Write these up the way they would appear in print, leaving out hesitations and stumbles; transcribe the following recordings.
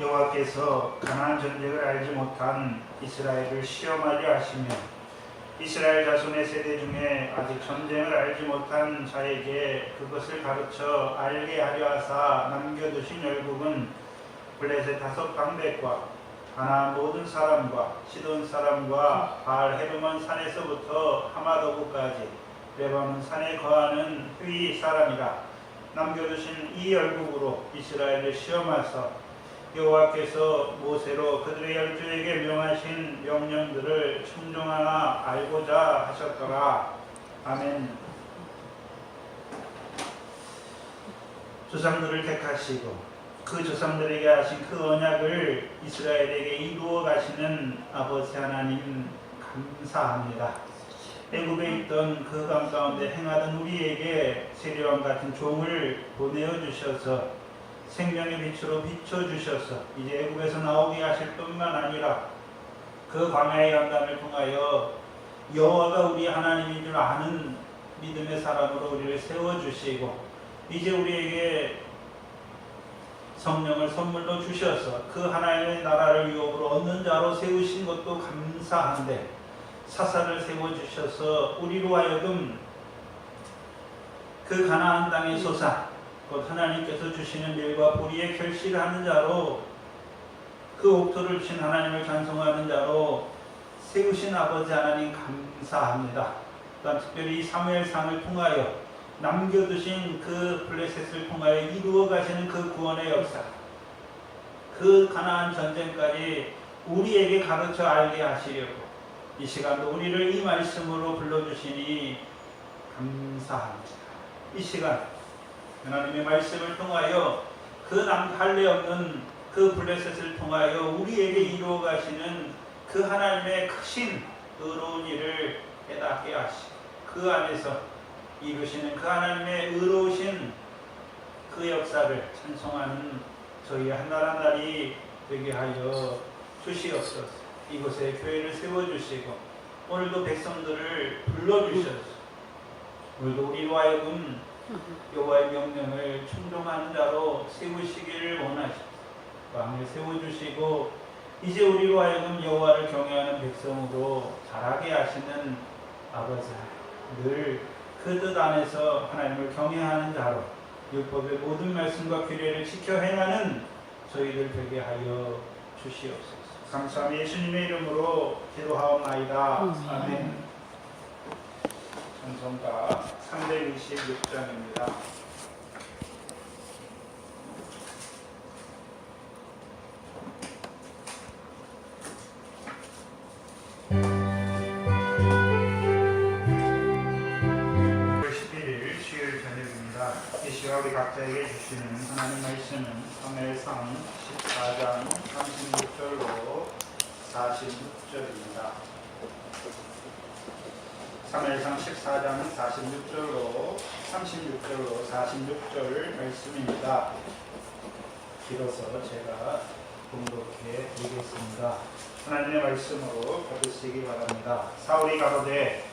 여호와께서 가나안 전쟁을 알지 못한 이스라엘을 시험하려 하시며 이스라엘 자손의 세대 중에 아직 전쟁을 알지 못한 자에게 그것을 가르쳐 알게 하려 하사 남겨두신 열국은 블레셋 5방백과 가나안 모든 사람과 시돈 사람과 바알 헤르몬 산에서부터 하마도구까지 레바논 산에 거하는 휘 사람이라. 남겨두신 이 열국으로 이스라엘을 시험하사 여호와께서 모세로 그들의 열조에게 명하신 명령들을 청종하나 알고자 하셨더라. 아멘. 조상들을 택하시고 그 조상들에게 하신 그 언약을 이스라엘에게 이루어 가시는 아버지 하나님 감사합니다. 애굽에 있던 그 강 가운데 행하던 우리에게 세례왕 같은 종을 보내어 주셔서 생명의 빛으로 비춰주셔서 이제 애굽에서 나오게 하실 뿐만 아니라 그 광야의 연단을 통하여 여호와가 우리 하나님인 줄 아는 믿음의 사람으로 우리를 세워주시고 이제 우리에게 성령을 선물로 주셔서 그 하나님의 나라를 유업으로 얻는 자로 세우신 것도 감사한데 사사를 세워주셔서 우리로 하여금 그 가나안 땅의 소산 곧 하나님께서 주시는 밀과 보리에 결실하는 자로 그 옥토를 주신 하나님을 찬송하는 자로 세우신 아버지 하나님 감사합니다. 또한 특별히 이 사무엘상을 통하여 남겨두신 그 블레셋을 통하여 이루어 가시는 그 구원의 역사, 그 가나안 전쟁까지 우리에게 가르쳐 알게 하시려고 이 시간도 우리를 이 말씀으로 불러주시니 감사합니다. 이 시간 하나님의 말씀을 통하여 그 남할례 없는 그 블레셋을 통하여 우리에게 이루어 가시는 그 하나님의 크신 의로운 일을 깨닫게 하시고 그 안에서 이루시는 그 하나님의 의로우신 그 역사를 찬송하는 저희 한 날 한 날이 되게 하여 주시옵소서. 이곳에 교회를 세워주시고 오늘도 백성들을 불러주셔서 오늘도 우리로 하여금 여호와의 명령을 충종하는 자로 세우시기를 원하십니다. 왕을 세워주시고 이제 우리로 하여금 여호와를 경외하는 백성으로 자라게 하시는 아버지 늘 그 뜻 안에서 하나님을 경외하는 자로 율법의 모든 말씀과 규례를 지켜 행하는 저희들 되게 하여 주시옵소서. 감사함이 예수님의 이름으로 기도하옵나이다. 아멘. 찬송가 326장입니다. 이 시간 우리 각자에게 주시는 하나님 말씀은 사무엘상 14장 36절로 46절입니다. 사무엘상 14장 46절로 46절 말씀입니다. 길어서 제가 봉독해 드리겠습니다. 하나님의 말씀으로 받으시기 바랍니다. 사울이 가로되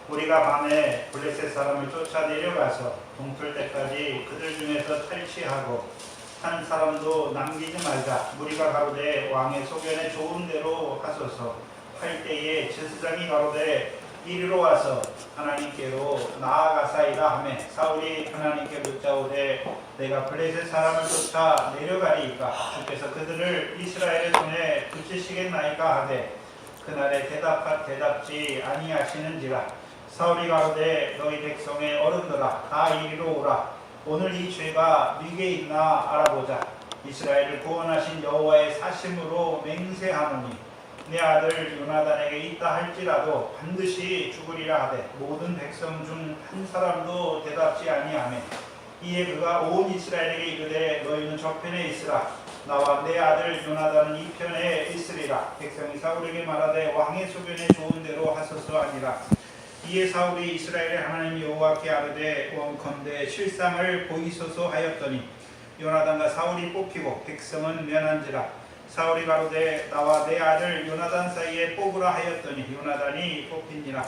우리가 밤에 블레셋 사람을 쫓아 내려가서 동틀 때까지 그들 중에서 탈취하고 한 사람도 남기지 말자. 무리가 가로되 왕의 소견에 좋은 대로 하소서. 할 때에 제사장이 가로되 이리로 와서 하나님께로 나아가사이다 하매 사울이 하나님께 묻자오되 내가 블레셋 사람을 쫓아 내려가리이까 주께서 그들을 이스라엘의 손에 붙이시겠나이까 하되 그날에 대답지 아니하시는지라. 사울이 가로되 너희 백성의 어른들아 다 이리로 오라. 오늘 이 죄가 네게 있나 알아보자. 이스라엘을 구원하신 여호와의 사심으로 맹세하노니 내 아들 요나단에게 있다 할지라도 반드시 죽으리라 하되 모든 백성 중 한 사람도 대답지 아니하매 이에 그가 온 이스라엘에게 이르되 너희는 저편에 있으라. 나와 내 아들 요나단은 이 편에 있으리라. 백성이 사울에게 말하되 왕의 소견에 좋은 대로 하소서 하니라. 이에 사울이 이스라엘의 하나님 여호와께 아뢰되 원컨대 실상을 보이소서 하였더니 요나단과 사울이 뽑히고 백성은 면한지라. 사울이 가로되 나와 내 아들 요나단 사이에 뽑으라 하였더니 요나단이 뽑히니라.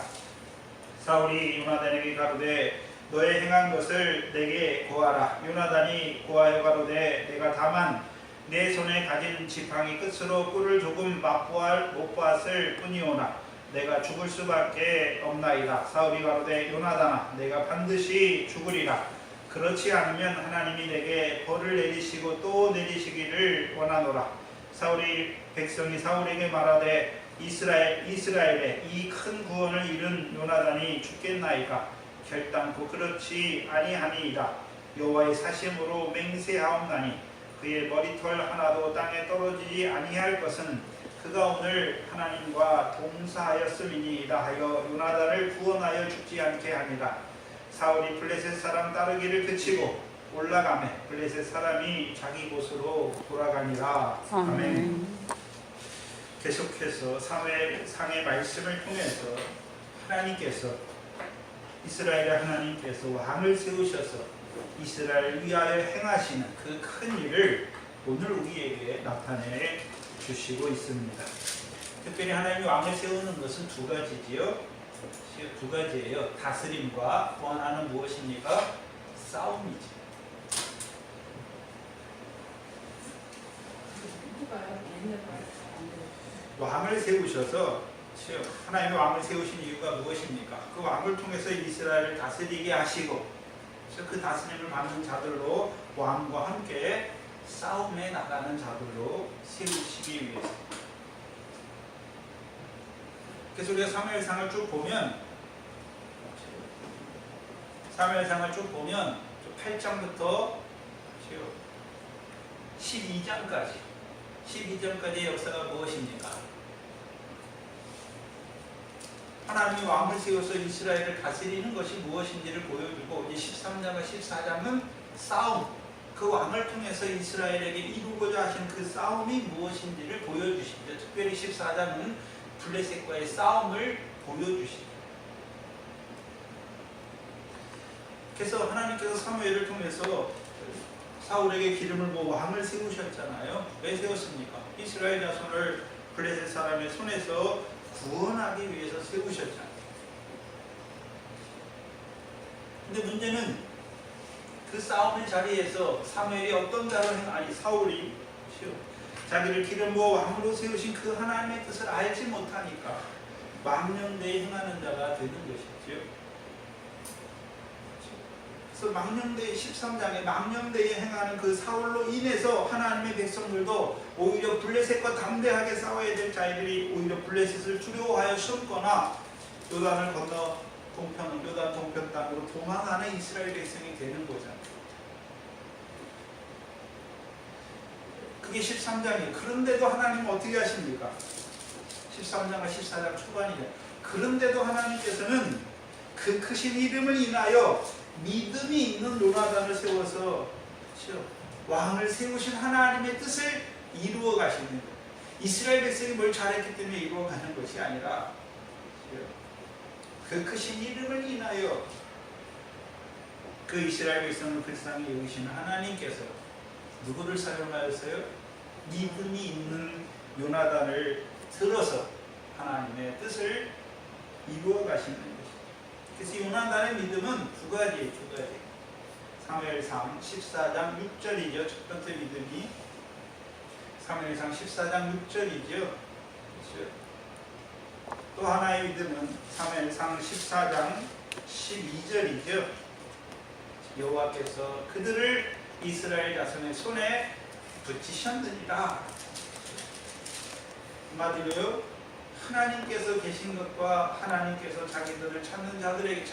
사울이 요나단에게 가로되 너의 행한 것을 내게 고하라. 요나단이 고하여 가로되 내가 다만 내 손에 가진 지팡이 끝으로 꿀을 조금 못 보았을 뿐이오나 내가 죽을 수밖에 없나이다. 사울이 가로되 요나단아 내가 반드시 죽으리라. 그렇지 않으면 하나님이 내게 벌을 내리시고 또 내리시기를 원하노라. 백성이 사울에게 말하되 이스라엘에 이 큰 구원을 이룬 요나단이 죽겠나이까. 결단코 그렇지 아니하니이다. 여호와의 사심으로 맹세하옵나니 그의 머리털 하나도 땅에 떨어지지 아니할 것은 그가 오늘 하나님과 동사하였음이니이다 하여 요나단을 구원하여 죽지 않게 하니라. 사울이 블레셋 사람 따르기를 그치고 올라가매 블레셋 사람이 자기 곳으로 돌아가니라. 아멘. 계속해서 사무엘상의 말씀을 통해서 하나님께서 이스라엘의 하나님께서 왕을 세우셔서 이스라엘을 위하여 행하시는 그 큰 일을 오늘 우리에게 나타내 주시고 있습니다. 특별히 하나님이 왕을 세우는 것은 두 가지지요. 두 가지예요. 다스림과 또 하나는 무엇입니까? 싸움이지. 왕을 세우셔서 하나님의 왕을 세우신 이유가 무엇입니까? 그 왕을 통해서 이스라엘을 다스리게 하시고 그 다스림을 받는 자들로 왕과 함께 싸움에 나가는 자들로 세우시기 위해서. 그래서 우리가 사무엘상을 쭉 보면 8장부터 12장까지의 역사가 무엇입니까? 하나님이 왕을 세워서 이스라엘을 다스리는 것이 무엇인지를 보여주고, 이제 13장과 14장은 싸움, 그 왕을 통해서 이스라엘에게 이루고자 하신 그 싸움이 무엇인지를 보여주시죠. 특별히 14장은 블레셋과의 싸움을 보여주시죠. 그래서 하나님께서 사무엘을 통해서 사울에게 기름을 부어 왕을 세우셨잖아요. 왜 세웠습니까? 이스라엘 자손을 블레셋 사람의 손에서 구원하기 위해서 세우셨잖아요. 근데 문제는 그 싸움의 자리에서 사울이 자기를 기름 부어 왕으로 세우신 그 하나님의 뜻을 알지 못하니까 망령되이 행하는 자가 되는 것이죠. 그래서 망령되이 13장에 망령되이 행하는 그 사울로 인해서 하나님의 백성들도 오히려 블레셋과 담대하게 싸워야 될 자들이 오히려 블레셋을 두려워하여 숨거나 요단을 건너 요단 동편 땅으로 도망하는 이스라엘 백성이 되는 거잖아요. 그게 13장이에요. 그런데도 하나님은 어떻게 하십니까? 13장과 14장 초반이죠. 그런데도 하나님께서는 그 크신 이름을 인하여 믿음이 있는 요나단을 세워서 왕을 세우신 하나님의 뜻을 이루어 가시는 거예요. 이스라엘 백성이 뭘 잘했기 때문에 이루어 가는 것이 아니라 그 크신 이름을 인하여 그 이스라엘 백성을 그 세상에 여기시는 하나님께서 누구를 사용하였어요? 믿음이 있는 요나단을 들어서 하나님의 뜻을 이루어 가시는 것이죠. 그래서 요나단의 믿음은 두 가지. 사무엘상 14장 6절이죠. 첫 번째 믿음이 사무엘상 14장 6절이죠. 또 하나의 믿음은 사무엘상 14장 12절이죠. 여호와께서 그들을 이스라엘 자손의 손에 붙이셨느니라. 한마디로요, 하나님께서 계신 것과 하나님께서 자기를 찾는 자들에게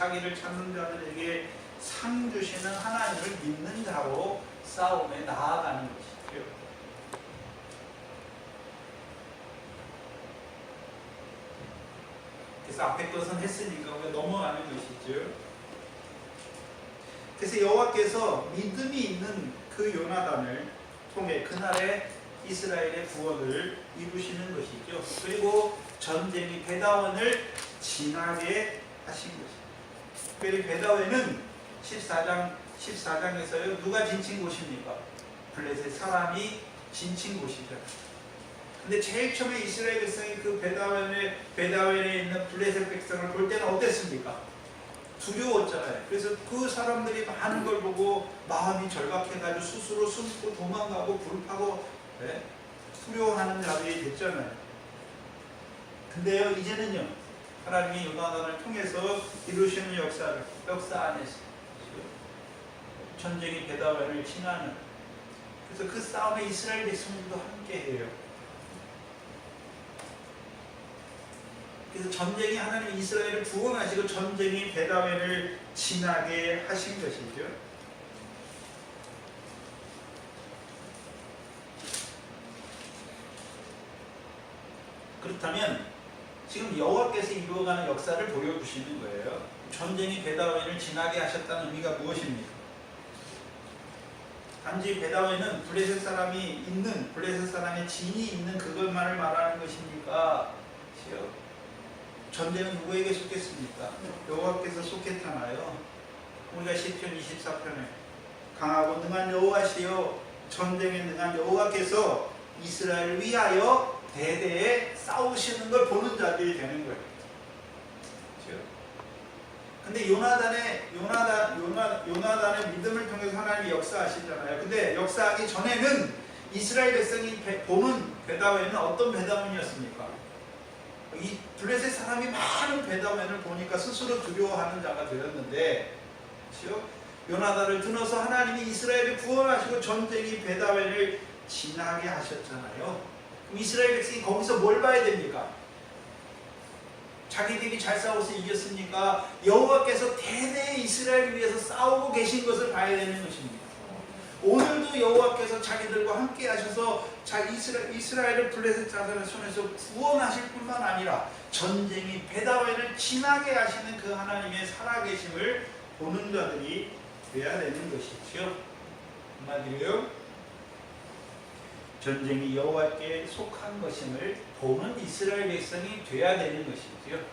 상 주시는 하나님을 믿는 자로 싸움에 나아가는 것이죠. 그래서 앞에 것은 했으니까 우리가 넘어가는 것이죠. 그래서 여호와께서 믿음이 있는 그 요나단을 통해 그날의 이스라엘의 구원을 이루시는 것이죠. 그리고 전쟁이 베다원을 지나게 하신 것입니다. 특별히 베다원은 14장에서요 누가 지친 곳입니까? 블레셋 사람이 지친 곳이죠. 근데 제일 처음에 이스라엘 백성이 그 베다원에 있는 블레셋 백성을 볼 때는 어땠습니까? 두려웠잖아요. 그래서 그 사람들이 많은 걸 보고 마음이 절박해가지고 스스로 숨고 도망가고 불파고 네? 두려워하는 자들이 됐잖아요. 근데요, 이제는요, 하나님이 요나단을 통해서 이루시는 역사 안에서 전쟁이 베다웬을 지나는, 그래서 그 싸움에 이스라엘 백성들도 함께해요. 그래서 전쟁이 하나님이 이스라엘을 구원하시고 전쟁이 베다웬을 지나게 하신 것이죠. 그렇다면 지금 여호와께서 이루어가는 역사를 보여주시는 거예요. 전쟁이 베다웬을 지나게 하셨다는 의미가 무엇입니까? 단지 베다웬은 블레셋 사람이 있는, 블레셋 사람의 진이 있는 그것만을 말하는 것입니까? 전쟁은 누구에게 속했습니까? 여호와께서 속했잖아요. 우리가 시편 24편에 강하고 능한 여호와시여 전쟁에 능한 여호와께서 이스라엘을 위하여 대대에 싸우시는 걸 보는 자들이 되는 거예요. 그렇죠? 근데 요나단의 믿음을 통해서 하나님이 역사하시잖아요. 근데 역사하기 전에는 이스라엘 백성이 보는 베다웬은 어떤 베다웬이었습니까? 이 블레셋 사람이 많은 베다웬을 보니까 스스로 두려워하는 자가 되었는데, 그렇죠? 요나단을 들어서 하나님이 이스라엘을 구원하시고 전쟁이 베다웬을 지나게 하셨잖아요. 그럼 이스라엘 백성이 거기서 뭘 봐야 됩니까? 자기들이 잘 싸워서 이겼으니까 여호와께서 대대 이스라엘을 위해서 싸우고 계신 것을 봐야 되는 것입니다. 오늘도 여호와께서 자기들과 함께 하셔서 이스라엘을 블레셋 자손의 손에서 구원하실 뿐만 아니라 전쟁이 베다웬을 지나게 하시는 그 하나님의 살아계심을 보는 자들이 되어야 되는 것이죠. 한마디로요, 전쟁이 여호와께 속한 것임을 보는 이스라엘 백성이 되어야 되는 것이죠.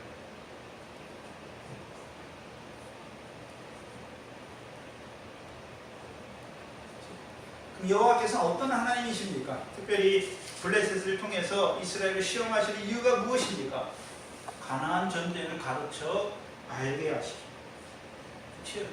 그럼 여호와께서는 어떤 하나님이십니까? 특별히 블레셋을 통해서 이스라엘을 시험하시는 이유가 무엇입니까? 가나안 전쟁을 가르쳐 알게 하시기. 그렇죠?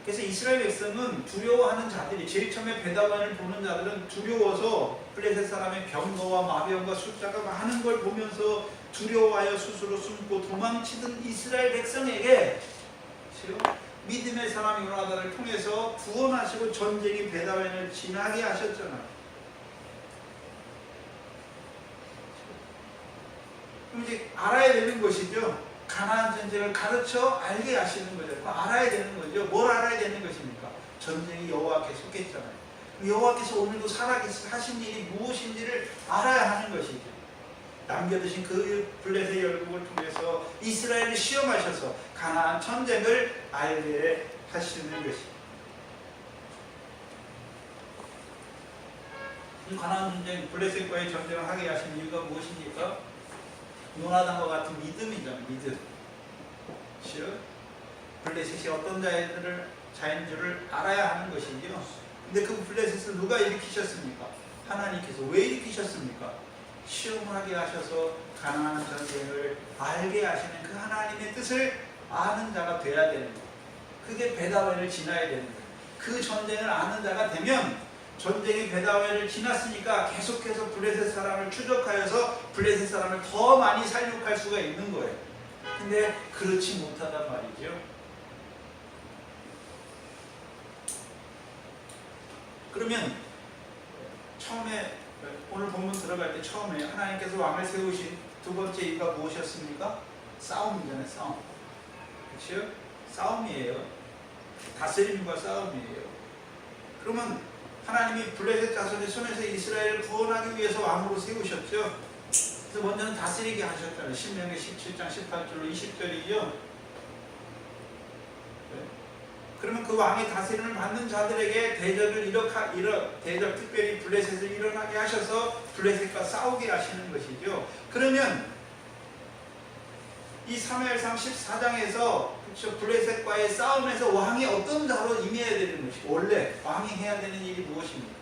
그래서 이스라엘 백성은 두려워하는 자들이, 제일 처음에 베다웬을 보는 자들은 두려워서 블레셋 사람의 병거와 마병과 숫자가 많은 걸 보면서 두려워하여 스스로 숨고 도망치던 이스라엘 백성에게 믿음의 사람 요나단을 통해서 구원하시고 전쟁이 베다웬을 지나게 하셨잖아요. 그럼 이제 알아야 되는 것이죠. 가나안 전쟁을 가르쳐 알게 하시는 거죠. 알아야 되는 거죠. 뭘 알아야 되는 것입니까? 전쟁이 여호와께 속했잖아요. 여호와께서 오늘도 살아계신 일이 무엇인지를 알아야 하는 것이죠. 남겨두신 그 블레셋 열국을 통해서 이스라엘을 시험하셔서 가나안 전쟁을 알게 하시는 것입니다. 이 가나안 전쟁, 블레셋과의 전쟁을 하게 하신 이유가 무엇입니까? 요나단과 같은 믿음이잖아요. 믿음. 블레셋이 어떤 자인 줄을 알아야 하는 것이죠. 근데 그 블레셋을 누가 일으키셨습니까? 하나님께서. 왜 일으키셨습니까? 시험을 하게 하셔서 가나안 전쟁을 알게 하시는 그 하나님의 뜻을 아는 자가 되어야 되는 거예요. 그게 베다웬을 지나야 되는 거예요. 그 전쟁을 아는 자가 되면 전쟁이 베다웬을 지났으니까 계속해서 블레셋 사람을 추적하여서 블레셋 사람을 더 많이 살육할 수가 있는 거예요. 근데 그렇지 못하단 말이죠. 그러면 처음에 오늘 본문 들어갈 때 처음에 하나님께서 왕을 세우신 두 번째 이유가 무엇이었습니까? 싸움이잖아요. 싸움. 그렇죠? 싸움이에요. 다스림과 싸움이에요. 그러면 하나님이 블레셋 자손의 손에서 이스라엘을 구원하기 위해서 왕으로 세우셨죠. 그래서 먼저는 다스리게 하셨잖아요. 신명기 17장 18절로 20절이죠. 그러면 그 왕의 다스림을 받는 자들에게 대적 특별히 블레셋을 일어나게 하셔서 블레셋과 싸우게 하시는 것이죠. 그러면 이 사무엘상 14장에서 그렇죠, 블레셋과의 싸움에서 왕이 어떤 자로 임해야 되는 것이고, 원래 왕이 해야 되는 일이 무엇입니까?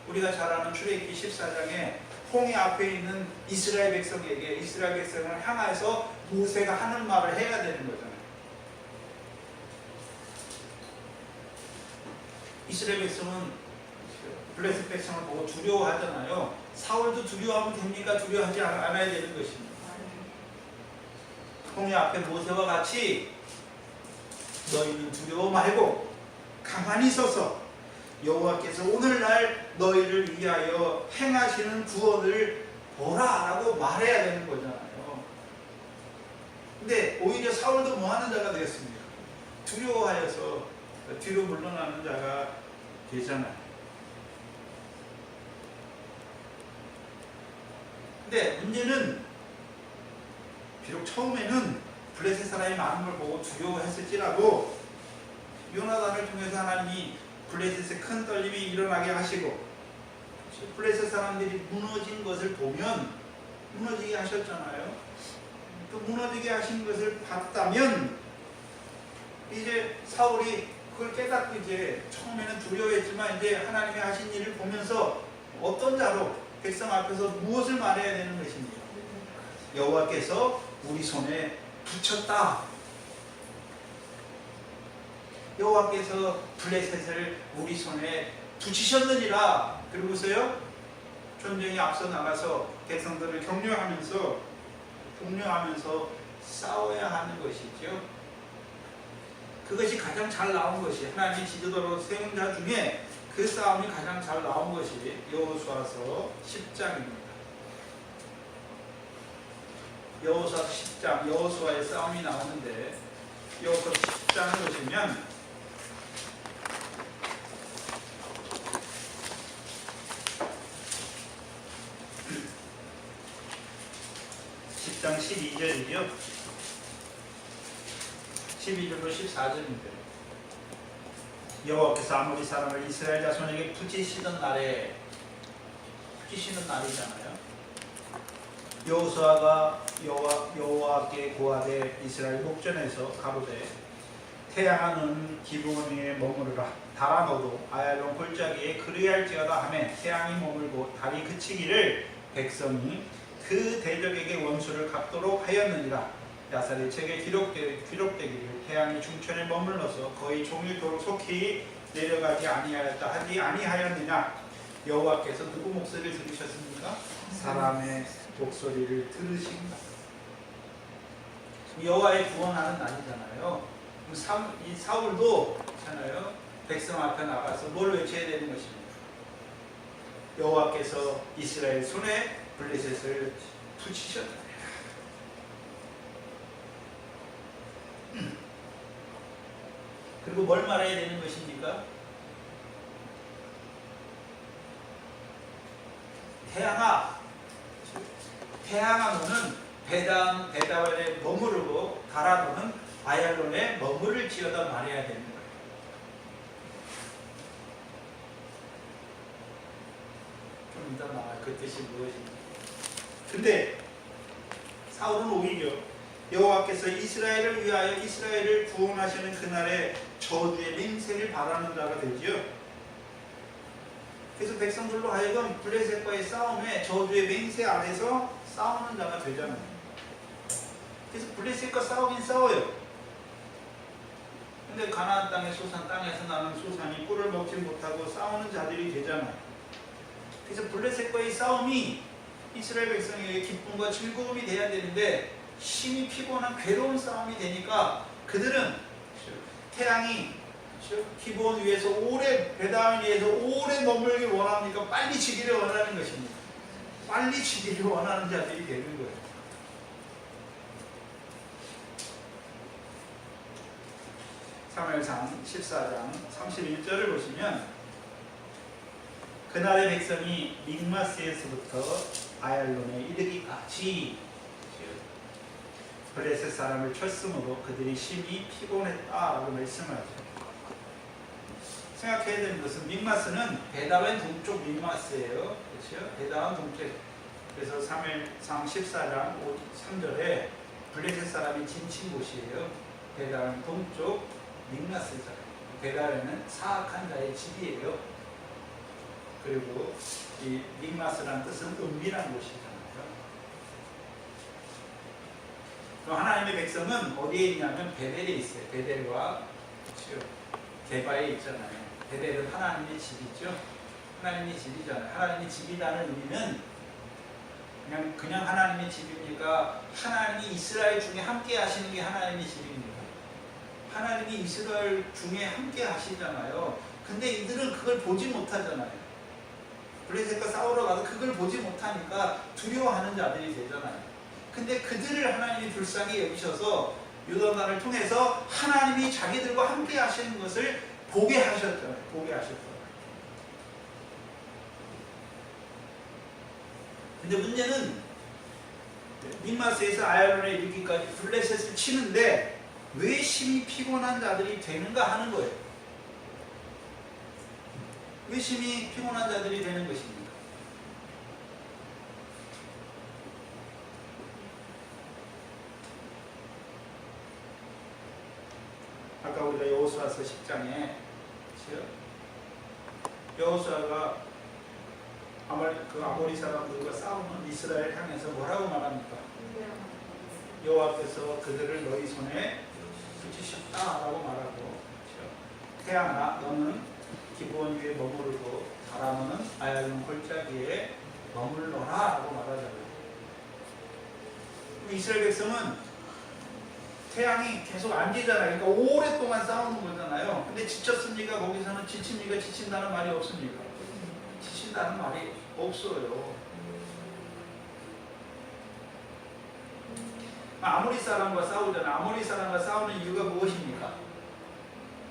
우리가 잘 아는 출애굽기 14장에 홍해 앞에 있는 이스라엘 백성을 향해서 모세가 하는 말을 해야 되는 거잖아요. 이스라엘 백성은 블레셋 백성을 보고 두려워하잖아요. 사울도 두려워하면 됩니까? 두려워하지 않아야 되는 것입니다. 홍해 앞에 모세와 같이 너희는 두려워 말고 가만히 서서 여호와께서 오늘날 너희를 위하여 행하시는 구원을 보라라고 말해야 되는 거잖아요. 근데 오히려 사울도 뭐하는 자가 되었습니까? 두려워하여서 뒤로 물러나는 자가 되잖아요. 근데 문제는 비록 처음에는 블레셋 사람이 많은 걸 보고 두려워했을지라도 요나단을 통해서 하나님이 블레셋의 큰 떨림이 일어나게 하시고 블레셋 사람들이 무너진 것을 보면 무너지게 하셨잖아요. 또 무너지게 하신 것을 봤다면 이제 사울이 그걸 깨닫고 이제 처음에는 두려워했지만 이제 하나님이 하신 일을 보면서 어떤 자로 백성 앞에서 무엇을 말해야 되는 것입니까? 여호와께서 우리 손에 붙였다. 여호와께서 블레셋을 우리 손에 붙이셨느니라. 그러고서요 전쟁에 앞서 나가서 백성들을 격려하면서 싸워야 하는 것이죠. 그것이 가장 잘 나온 것이 하나님이 지도자로 세운 자 중에 그 싸움이 가장 잘 나온 것이 여호수아서 10장입니다. 여호수아 10장, 여호수아의 싸움이 나오는데 여호수아 10장을 보시면 10장 12절이요. 12절로 14절인데 여호와께서 아모리 사람을 이스라엘 자손에게 붙이시던 날에 붙이시는 날이잖아요. 여호수아가 여호와께 고하되 이스라엘 목전에서 가로되 태양은 기브온 위에 머무르라. 달아 너도 아얄론 골짜기에 그리할지어다 하매 태양이 머물고 달이 그치기를 백성이 그 대적에게 원수를 갚도록 하였느니라. 야살의 책에 기록되기를 태양이 중천에 머물러서 거의 종일토록 속히 내려가지 아니하였다 하지 아니하였느냐. 여호와께서 누구 목소리를 들으셨습니까? 사람의 목소리를 들으신다. 여호와의 구원하는 날이잖아요. 이 사울도 있잖아요. 백성 앞에 나가서 뭘 외쳐야 되는 것입니까? 여호와께서 이스라엘 손에 블레셋을 붙이셨다. 그리고 뭘 말해야 되는 것입니까? 태양아 너는 베다원에 머무르고 달아 너는 아얄론에 머무를지어다 말해야 되는 거예요. 좀 이따 나와요. 그 뜻이 무엇인지. 근데 사울은 오히려 여호와께서 이스라엘을 위하여 이스라엘을 구원하시는 그날에 저주의 맹세를 바라는 자가 되지요. 그래서 백성들로 하여금 블레셋과의 싸움에 저주의 맹세 아래서 싸우는 자가 되잖아요. 그래서 블레셋과 싸우긴 싸워요. 근데 가나안 땅의 소산 땅에서 나는 소산이 꿀을 먹지 못하고 싸우는 자들이 되잖아요. 그래서 블레셋과의 싸움이 이스라엘 백성에게 기쁨과 즐거움이 돼야 되는데 심히 피곤한 괴로운 싸움이 되니까 그들은 태양이 기브온 위에서 오래 베다원 위에서 오래 머물길 원합니까? 빨리 지기를 원하는 것입니다. 빨리 지기를 원하는 자들이 되는 거예요. 사무엘상 14장 31절을 보시면 그날의 백성이 믹마스에서부터 아얄론에 이르기까지 블레셋 사람을 쳤으므로 그들이 심히 피곤했다라고 말씀하죠. 생각해야 되는 것은 믹마스는 베다웬 동쪽 믹마스예요. 그렇죠? 베다웬 동쪽. 그래서 사무엘상 14장 3절에 블레셋 사람이 진친 곳이에요. 베다웬 동쪽 믹마스잖아요. 베다웬은 사악한 자의 집이에요. 그리고 이 믹마스라는 뜻은 은밀한 곳이잖아요. 그럼 하나님의 백성은 어디에 있냐면 베델에 있어요. 베델과 그렇죠? 게바에 있잖아요. 베델은 하나님의 집이죠. 하나님의 집이잖아요. 하나님의 집이라는 의미는 그냥 하나님의 집입니까? 하나님이 이스라엘 중에 함께 하시는 게 하나님의 집입니다. 하나님이 이스라엘 중에 함께 하시잖아요. 근데 이들은 그걸 보지 못하잖아요. 블레셋과 싸우러 가도 그걸 보지 못하니까 두려워하는 자들이 되잖아요. 근데 그들을 하나님이 불쌍히 여기셔서 요단강을 통해서 하나님이 자기들과 함께 하시는 것을 보게 하셨잖아요. 보게 하셨잖아요. 근데 문제는 믹마스에서 아얄론에 이르기까지 블레셋을 치는데 왜 심히 피곤한 자들이 되는가 하는 거예요. 왜 심히 피곤한 자들이 되는 것입니까? 아까 우리가 여호수아서 10장에 여호수아가 아모리 사람들과 싸우는 이스라엘 향해서 뭐라고 말합니까? 여호와께서 그들을 너희 손에 붙이셨다라고 말하고, 그렇죠? 태양아 너는 기브온 위에 머무르고 바람은 아얄론 골짜기에 머물러라라고 말하잖아요. 이스라엘 백성은 태양이 계속 안 지잖아요. 그러니까 오랫동안 싸우는 거잖아요. 근데 지쳤습니까? 거기서는 지칩니까? 지친다는 말이 없습니까? 지친다는 말이 없어요. 아모리 사람과 싸우잖아요. 아모리 사람과 싸우는 이유가 무엇입니까?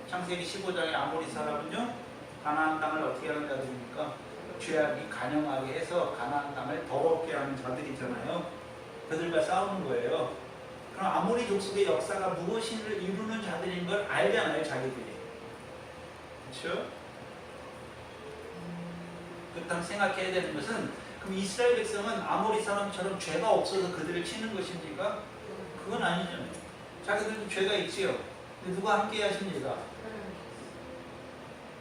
창세기 15장의 아모리 사람은요, 가나안 땅을 어떻게 하는 자들입니까? 죄악이 간영하게 해서 가나안 땅을 더럽게 하는 자들이잖아요. 그들과 싸우는 거예요. 그럼 아모리 족속의 역사가 무엇을 이루는 자들인 걸 알잖아요, 자기들이. 그렇죠? 그렇다면 생각해야 되는 것은, 그럼 이스라엘 백성은 아모리 사람처럼 죄가 없어서 그들을 치는 것입니까? 그건 아니잖아요. 자기들도 죄가 있지요. 근데 누가 함께 하십니까?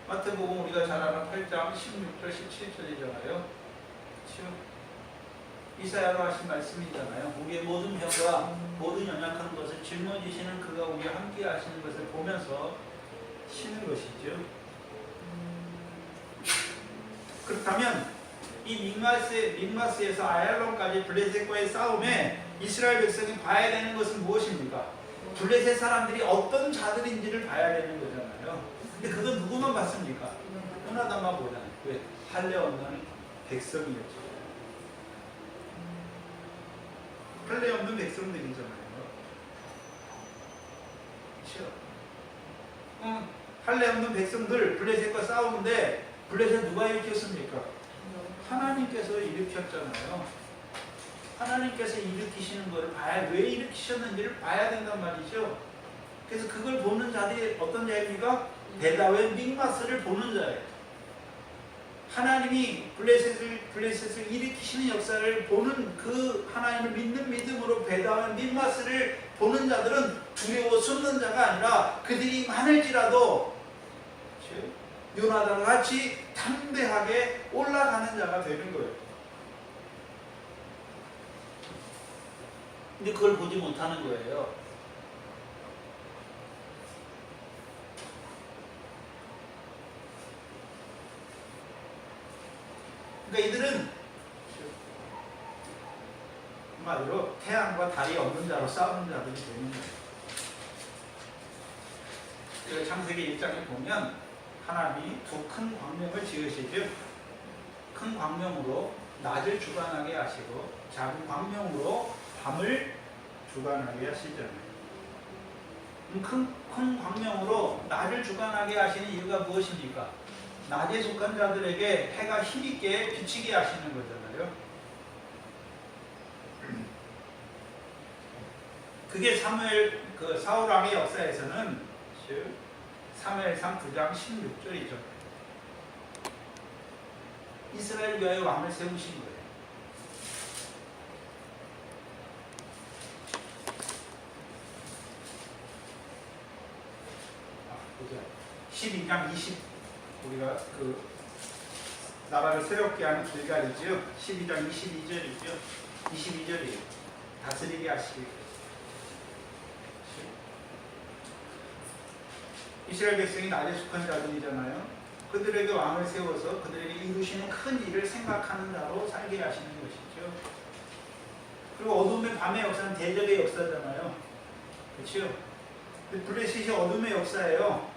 마태복음 우리가 잘 아는 8장 16절 17절이잖아요. 그렇죠? 이사야가 하신 말씀이잖아요. 우리의 모든 병과 모든 연약한 것을 짊어지시는 그가 우리와 함께 하시는 것을 보면서 쉬는 것이죠. 그렇다면 이 믹마스에서 아얄론까지 블레셋과의 싸움에 이스라엘 백성이 봐야 되는 것은 무엇입니까? 블레셋 사람들이 어떤 자들인지를 봐야 되는 거잖아요. 근데 그건 누구만 봤습니까? 요나단만 보잖아요. 왜? 할례 없는 백성이었죠. 할례 없는 백성들이잖아요. 그렇죠? 할례 없는 백성들 블레셋과 싸우는데 블레셋 누가 일으켰습니까? 하나님께서 일으켰잖아요. 하나님께서 일으키시는 것을 왜 일으키셨는지를 봐야 된단 말이죠. 그래서 그걸 보는 자들이 어떤 자입니까? 베다웬 믹마스를 보는 자예요. 하나님이 블레셋을 일으키시는 역사를 보는 그 하나님을 믿는 믿음으로 베다웬 믹마스를 보는 자들은 두려워 숨는 자가 아니라 그들이 많을지라도 요나단과 같이 담대하게 올라가는 자가 되는 거예요. 근데 그걸 보지 못하는 거예요. 그러니까 이들은 한마디로 태양과 달이 없는 자로 싸우는 자들이 되는 거예요. 창세기 1장에 보면 하나님이 두 큰 광명을 지으시죠. 큰 광명으로 낮을 주관하게 하시고 작은 광명으로 밤을 주관하게 하시잖아요. 큰 광명으로 낮을 주관하게 하시는 이유가 무엇입니까? 낮에 속한 자들에게 해가 힘있게 비치게 하시는 거잖아요. 그게 사울 왕의 역사에서는 사무엘상 9장 16절이죠. 이스라엘 위하여 왕을 세우신 거예요. 보자. 12장 20 우리가 그 나라를 새롭게 하는 길갈이죠. 12장 22절이죠. 22절이에요. 다스리게 하시기. 이스라엘 백성이 낮에 속한 자들이잖아요. 그들에게 왕을 세워서 그들에게 이루시는 큰 일을 생각하는 자로 살게 하시는 것이죠. 그리고 어둠의 밤의 역사는 대적의 역사잖아요. 그렇죠? 블레셋이 어둠의 역사예요.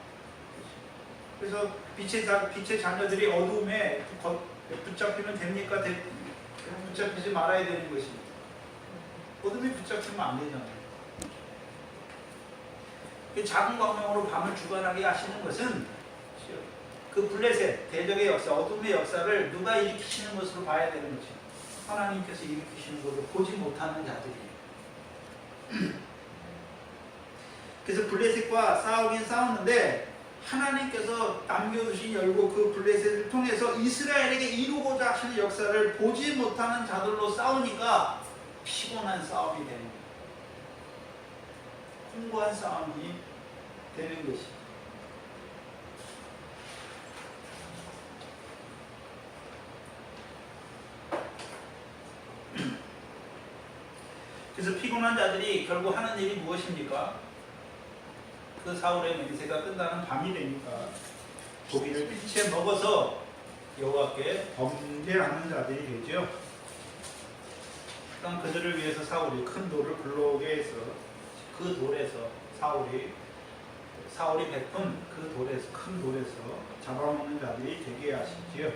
그래서 빛의 자녀들이 어둠에 붙잡히면 됩니까? 붙잡히지 말아야 되는 것입니다. 어둠에 붙잡히면 안 되잖아요. 작은 광명으로 밤을 주관하게 하시는 것은 그 블레셋, 대적의 역사, 어둠의 역사를 누가 일으키시는 것으로 봐야 되는 거죠. 하나님께서 일으키시는 것을 보지 못하는 자들이에요. 그래서 블레셋과 싸우긴 싸웠는데 하나님께서 남겨두신 열고 그 블레셋을 통해서 이스라엘에게 이루고자 하시는 역사를 보지 못하는 자들로 싸우니까 피곤한 싸움이 되는 거예요. 공고한 싸움이 되는 것이죠. 그래서 피곤한 자들이 결국 하는 일이 무엇입니까? 그 사울의 맹세가 끝나는 밤이 되니까 고기를 피치에 먹어서 여호와께 범죄하는 자들이 되죠. 그럼 그들을 위해서 사울이 큰 돌을 굴러오게 해서 그 돌에서 사울이 베푼 그 돌에서 큰 돌에서 잡아먹는 자들이 되게 하시지요.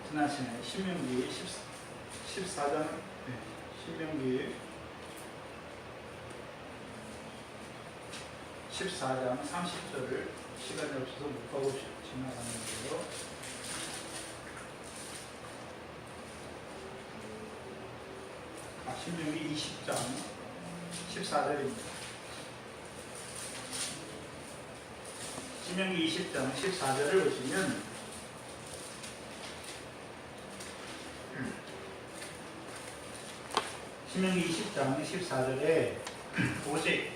지난 시간에 신명기 14장 신명기 14장 30절을 시간이 없어서 못 가고 지나가는데요. 신명기 20장 14절입니다. 신명기 20장 14절을 보시면 신명기 20장 14절에 오직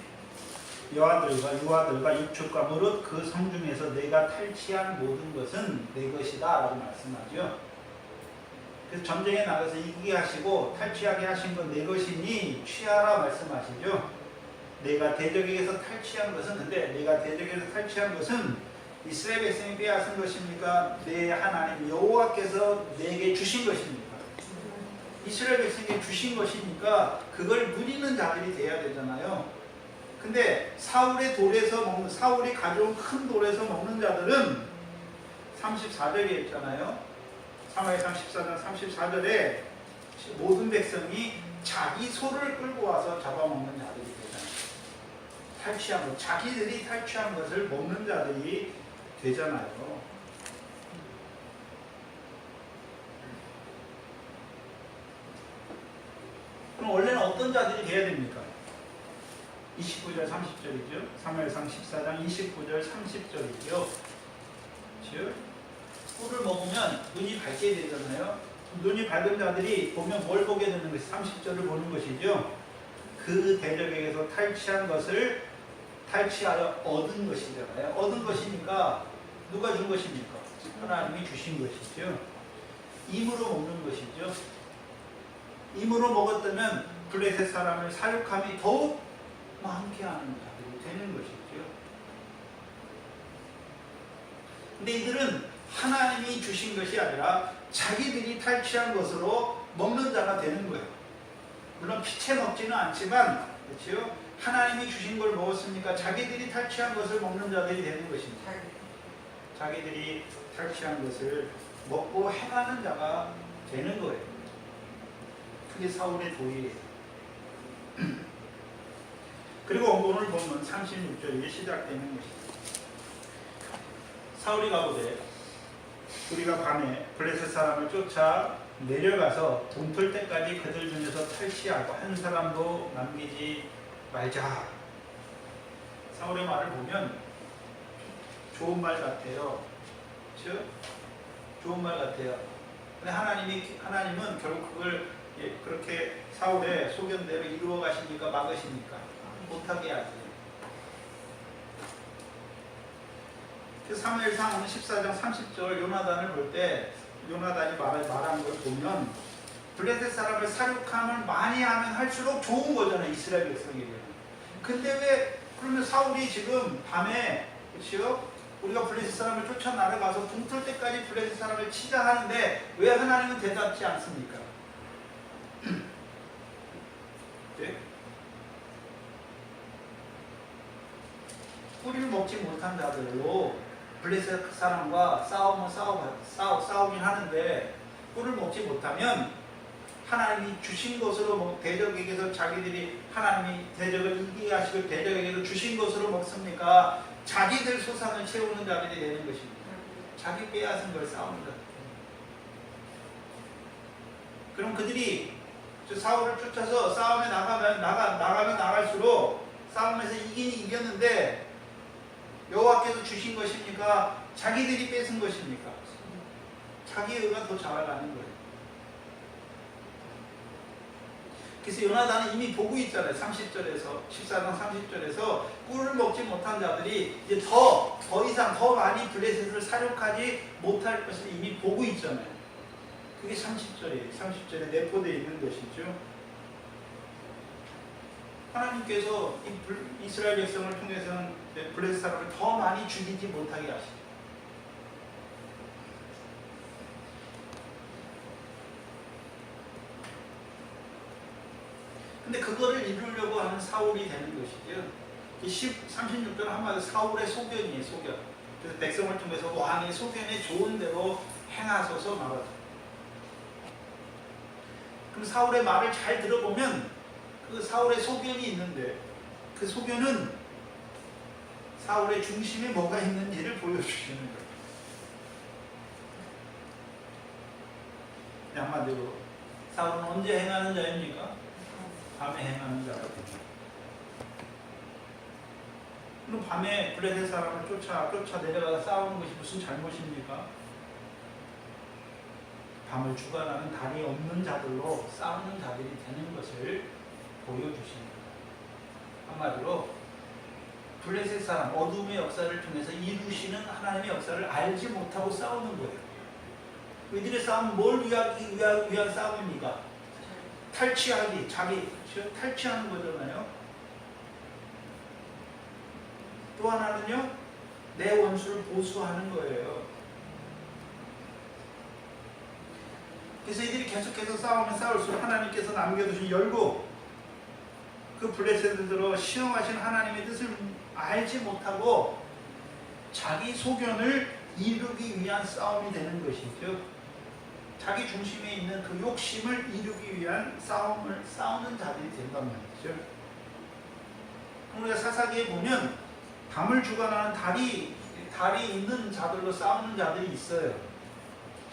여아들과 유아들과 육축과 무릇 그 성 중에서 내가 탈취한 모든 것은 내 것이다 라고 말씀하죠. 그래서 전쟁에 나가서 이기게 하시고 탈취하게 하신 건 내 것이니 취하라 말씀하시죠. 내가 대적에게서 탈취한 것은 근데 내가 대적에게서 탈취한 것은 이스라엘 백성이 빼앗은 것입니까? 내 하나님 여호와께서 내게 주신 것입니까? 이스라엘 백성에게 주신 것이니까 그걸 누리는 자들이 돼야 되잖아요. 근데 사울이 가져온 큰 돌에서 먹는 자들은 34절에 있잖아요. 사무엘상 14장 34절에 모든 백성이 자기 소를 끌고 와서 잡아먹는 자들이 되잖아요. 탈취한 것, 자기들이 탈취한 것을 먹는 자들이 되잖아요. 그럼 원래는 어떤 자들이 돼야 됩니까? 29절 30절이죠. 사무엘상 14장 29절 30절이죠. 즉 꿀을 먹으면 눈이 밝게 되잖아요. 눈이 밝은 자들이 보면 뭘 보게 되는 것이 30절을 보는 것이죠. 그 대적에게서 탈취한 것을 탈취하여 얻은 것이잖아요. 얻은 것이니까 누가 준 것입니까? 하나님이 주신 것이죠. 임으로 먹는 것이죠. 임으로 먹었다면 블레셋 사람을 사육함이 더욱 많게 하는 자들이 되는 것이죠. 근데 이들은 하나님이 주신 것이 아니라 자기들이 탈취한 것으로 먹는 자가 되는 거예요. 물론 피채 먹지는 않지만 그렇죠? 하나님이 주신 걸 먹었으니까 자기들이 탈취한 것을 먹는 자들이 되는 것입니다. 자기들이 탈취한 것을 먹고 행하는 자가 되는 거예요. 그게 사울의 도리예요. 그리고 오늘 보면 36절이 시작되는 것입니다. 사울이 가보되 우리가 밤에 블레셋 사람을 쫓아 내려가서 동틀 때까지 그들 중에서 탈취하고 한 사람도 남기지 말자. 사울의 말을 보면 좋은 말 같아요. 그렇죠? 좋은 말 같아요. 근데 하나님은 결국 그걸 그렇게 사울의 소견대로 이루어 가시니까 막으시니까 못하게 하지. 그 사무엘상 14장 30절 요나단을 볼 때 요나단이 말한 걸 보면 블레셋 사람을 사륙함을 많이 하면 할수록 좋은 거잖아요. 이스라엘 백성에게. 근데 왜 그러면 사울이 지금 밤에 그렇죠? 우리가 블레셋 사람을 쫓아 나가서 동틀 때까지 블레셋 사람을 치자 하는데 왜 하나님은 대답지 않습니까? 네? 뿌리를 먹지 못한 자들로 블레셋 사람과 싸우긴 하는데 꿀을 먹지 못하면 하나님이 주신 것으로 대적에게서 자기들이 하나님이 대적을 이기게 하시고 대적에게서 주신 것으로 먹습니까? 자기들 소상을 채우는 자들이 되는 것입니다. 자기 빼앗은 걸 싸우는 자. 그럼 그들이 사울을 쫓아서 싸움에 나가면 나갈수록 싸움에서 이기긴 이겼는데 여호와께서 주신 것입니까? 자기들이 뺏은 것입니까? 자기의 의가 더 자라가는 거예요. 그래서 요나단은 이미 보고 있잖아요. 30절에서 14장 30절에서 꿀을 먹지 못한 자들이 이제 더 이상 더 많이 블레셋을 사륙하지 못할 것을 이미 보고 있잖아요. 그게 30절이에요. 30절에 내포되어 있는 것이죠. 하나님께서 이스라엘 백성을 통해서는 블레셋 사람을 더 많이 죽이지 못하게 하시죠. 근데 그거를 이루려고 하는 사울이 되는 것이죠. 36절 한마디로 사울의 소견이에요. 소견. 그래서 백성을 통해서 왕의 소견에 좋은 대로 행하소서 말하죠. 그럼 사울의 말을 잘 들어보면 그 사울의 소견이 있는데 그 소견은 사울의 중심에 뭐가 있는지를 보여주시는 거예요. 한마디로 사울은 언제 행하는 자입니까? 밤에 행하는 자거든요. 그럼 밤에 블레셋 사람을 쫓아 내려가서 싸우는 것이 무슨 잘못입니까? 밤을 주관하는 달이 없는 자들로 싸우는 자들이 되는 것을 보여주십니다. 한마디로 블레셋 사람, 어둠의 역사를 통해서 이루시는 하나님의 역사를 알지 못하고 싸우는 거예요. 이들의 싸움은 뭘 위한 싸움입니까? 탈취하기, 탈취하는 거잖아요. 또 하나는요, 내 원수를 보수하는 거예요. 그래서 이들이 계속해서 싸우면 싸울수록 하나님께서 남겨두신 열국, 그 블레셋들로 시험하신 하나님의 뜻을 알지 못하고 자기 소견을 이루기 위한 싸움이 되는 것이죠. 자기 중심에 있는 그 욕심을 이루기 위한 싸우는 자들이 된단 말이죠. 우리가 사사기에 보면 밤을 주관하는 달이 있는 자들로 싸우는 자들이 있어요.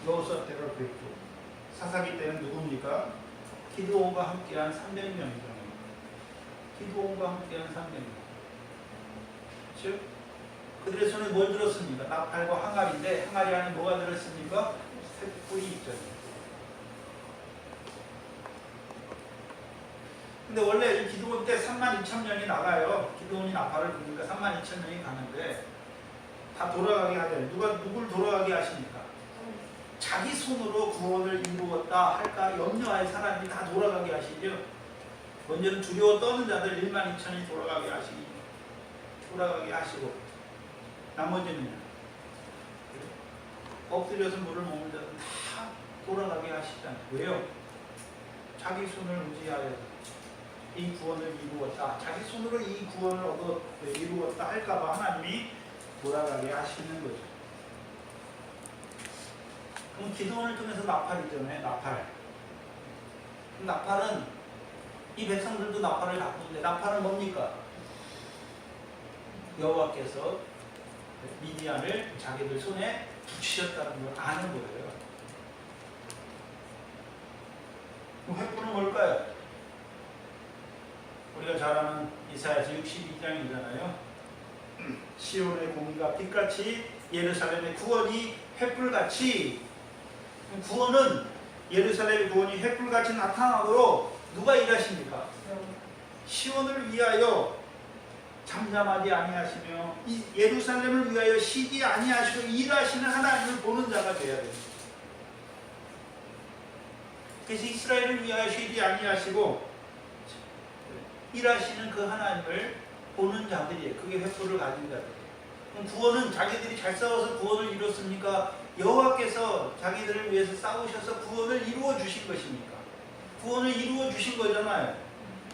여호수아 때가 그랬고, 사사기 때는 누굽니까? 기드온과 함께한 300명이죠. 기드온과 함께한 300명. 즉 그들의 손에 뭘 들었습니까? 나팔과 항아리인데 항아리 안에 뭐가 들었습니까? 횃불이 있잖아요. 근데 원래 이 기드온 때 32,000명이 나가요. 기드온이 나팔을 부니까 32,000명이 가는데 다 돌아가게 하잖아요. 누굴 돌아가게 하십니까? 자기 손으로 구원을 이루었다 할까 염려할 사람이 다 돌아가게 하시죠. 먼저는 두려워 떠는 자들 12,000이 돌아가게 하시고 나머지는요, 엎드려서 물을 먹는 자들 다 돌아가게 하시잖아요. 왜요? 자기 손을 의지하여서 이 구원을 이루었다, 자기 손으로 이 구원을 이루었다 할까봐 하나님이 돌아가게 하시는 거죠. 그럼 기도원을 통해서 나팔이잖아요. 나팔은 이 백성들도 나팔을 갖고 있는데 나팔은 뭡니까? 여호와께서 미디안을 자기들 손에 붙이셨다는 걸 아는 거예요. 그 횃불은 뭘까요? 우리가 잘 아는 이사야서 62장이잖아요. 시온의 공의가 빛같이 예루살렘의 구원이 횃불같이, 구원은 예루살렘의 구원이 횃불같이 나타나도록 누가 일하십니까? 시온을 위하여 잠잠하지 아니하시며 이 예루살렘을 위하여 쉬지 아니하시고 일하시는 하나님을 보는 자가 되어야 됩니다. 그래서 이스라엘을 위하여 쉬지 아니하시고 일하시는 그 하나님을 보는 자들이에요. 그게 횃불을 가진 자들이에요. 그럼 구원은 자기들이 잘 싸워서 구원을 이뤘습니까? 여호와께서 자기들을 위해서 싸우셔서 구원을 이루어 주신 것입니까? 구원을 이루어 주신 거잖아요.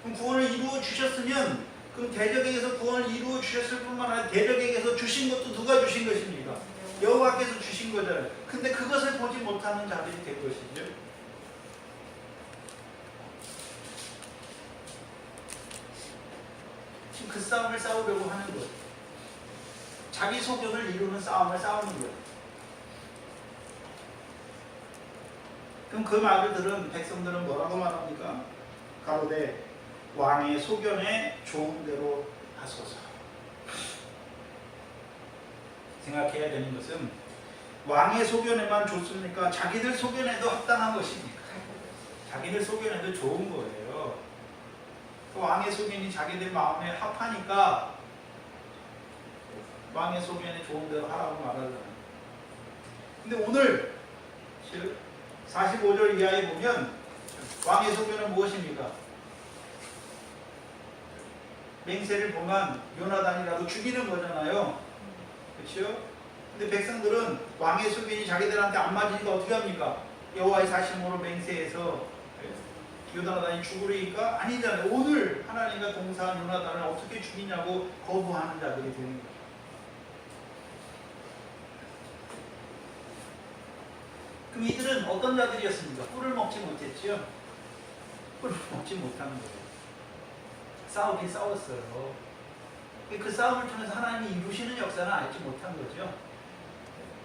그럼 구원을 이루어 주셨으면 그럼 대적에게서 구원을 이루어 주셨을 뿐만 아니라 대적에게서 주신 것도 누가 주신 것입니까? 여호와께서 주신 거잖아요. 근데 그것을 보지 못하는 자들이 된 것이죠. 지금 그 싸움을 싸우려고 하는 거예요. 자기 소견을 이루는 싸움을 싸우는 거예요. 그럼 그 말을 들은 백성들은 뭐라고 말합니까? 가로되 왕의 소견에 좋은 대로 하소서. 생각해야 되는 것은 왕의 소견에만 좋습니까? 자기들 소견에도 합당한 것입니까? 자기들 소견에도 좋은 거예요. 그 왕의 소견이 자기들 마음에 합하니까 왕의 소견에 좋은 대로 하라고 말하잖아요. 근데 오늘 45절 이하에 보면 왕의 소견은 무엇입니까? 맹세를 보면 요나단이라도 죽이는 거잖아요. 그렇죠? 근데 백성들은 왕의 소견이 자기들한테 안 맞으니까 어떻게 합니까? 여호와의 사심으로 맹세해서 요나단이 죽으리니까 아니잖아요. 오늘 하나님과 동사한 요나단을 어떻게 죽이냐고 거부하는 자들이 되는 거죠. 그럼 이들은 어떤 자들이었습니까? 꿀을 먹지 못했죠. 꿀을 먹지 못하는 거예요. 싸우긴 싸웠어요. 그 싸움을 통해서 하나님이 이루시는 역사는 알지 못한 거죠.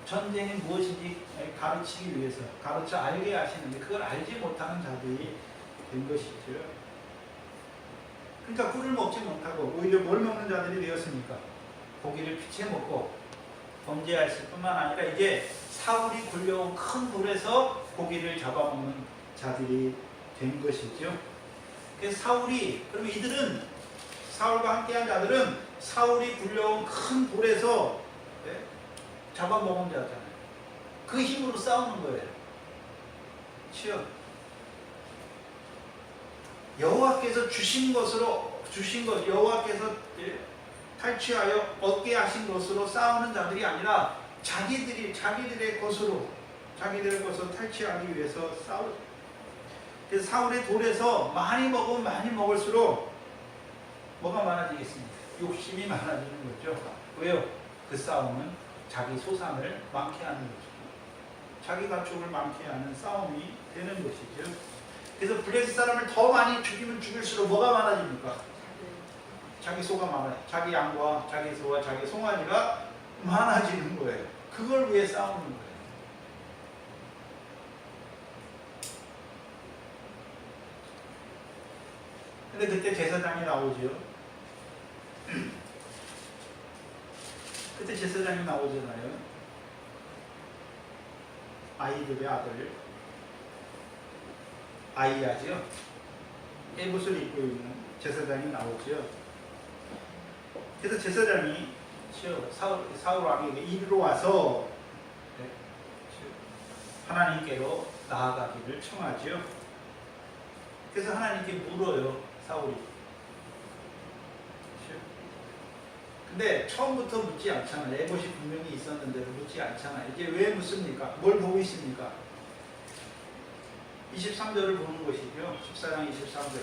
전쟁이 무엇인지 가르치기 위해서 가르쳐 알게 하시는데 그걸 알지 못하는 자들이 된 것이죠. 그러니까 꿀을 먹지 못하고 오히려 뭘 먹는 자들이 되었습니까? 고기를 피채 먹고 범죄했을 뿐만 아니라 이제 사울이 굴려온 큰 돌에서 고기를 잡아먹는 자들이 된 것이죠. 그래서 사울이, 그럼 이들은 사울과 함께한 자들은 사울이 굴려온 큰 돌에서 잡아먹은 자잖아요. 그 힘으로 싸우는 거예요. 그렇죠? 여호와께서 주신 것, 여호와께서 탈취하여 얻게 하신 것으로 싸우는 자들이 아니라 자기들의 것으로 탈취하기 위해서 싸우죠. 그래서 사울의 돌에서 많이 먹으면 많이 먹을수록 뭐가 많아지겠습니까? 욕심이 많아지는 거죠. 왜요? 그 싸움은 자기 소산을 많게 하는 거죠. 자기 가축을 많게 하는 싸움이 되는 것이죠. 그래서 블레셋 사람을 더 많이 죽이면 죽일수록 뭐가 많아집니까? 자기 소가 많아요. 자기 양과 자기 소와 자기 송아지가 많아지는 거예요. 그걸 위해 싸우는 거예요. 근데 그때 제사장이 나오죠. 그때 제사장이 나오잖아요. 아이들의 아들 아이야죠. 에봇을 입고 있는 제사장이 나오죠. 그래서 제사장이 사울 왕에게 이리로 와서 하나님께로 나아가기를 청하죠. 그래서 하나님께 물어요, 사울이. 근데 처음부터 묻지 않잖아요. 에봇이 분명히 있었는데도 묻지 않잖아요. 이제 왜 묻습니까? 뭘 보고 있습니까? 23절을 보는 것이죠. 14장 23절.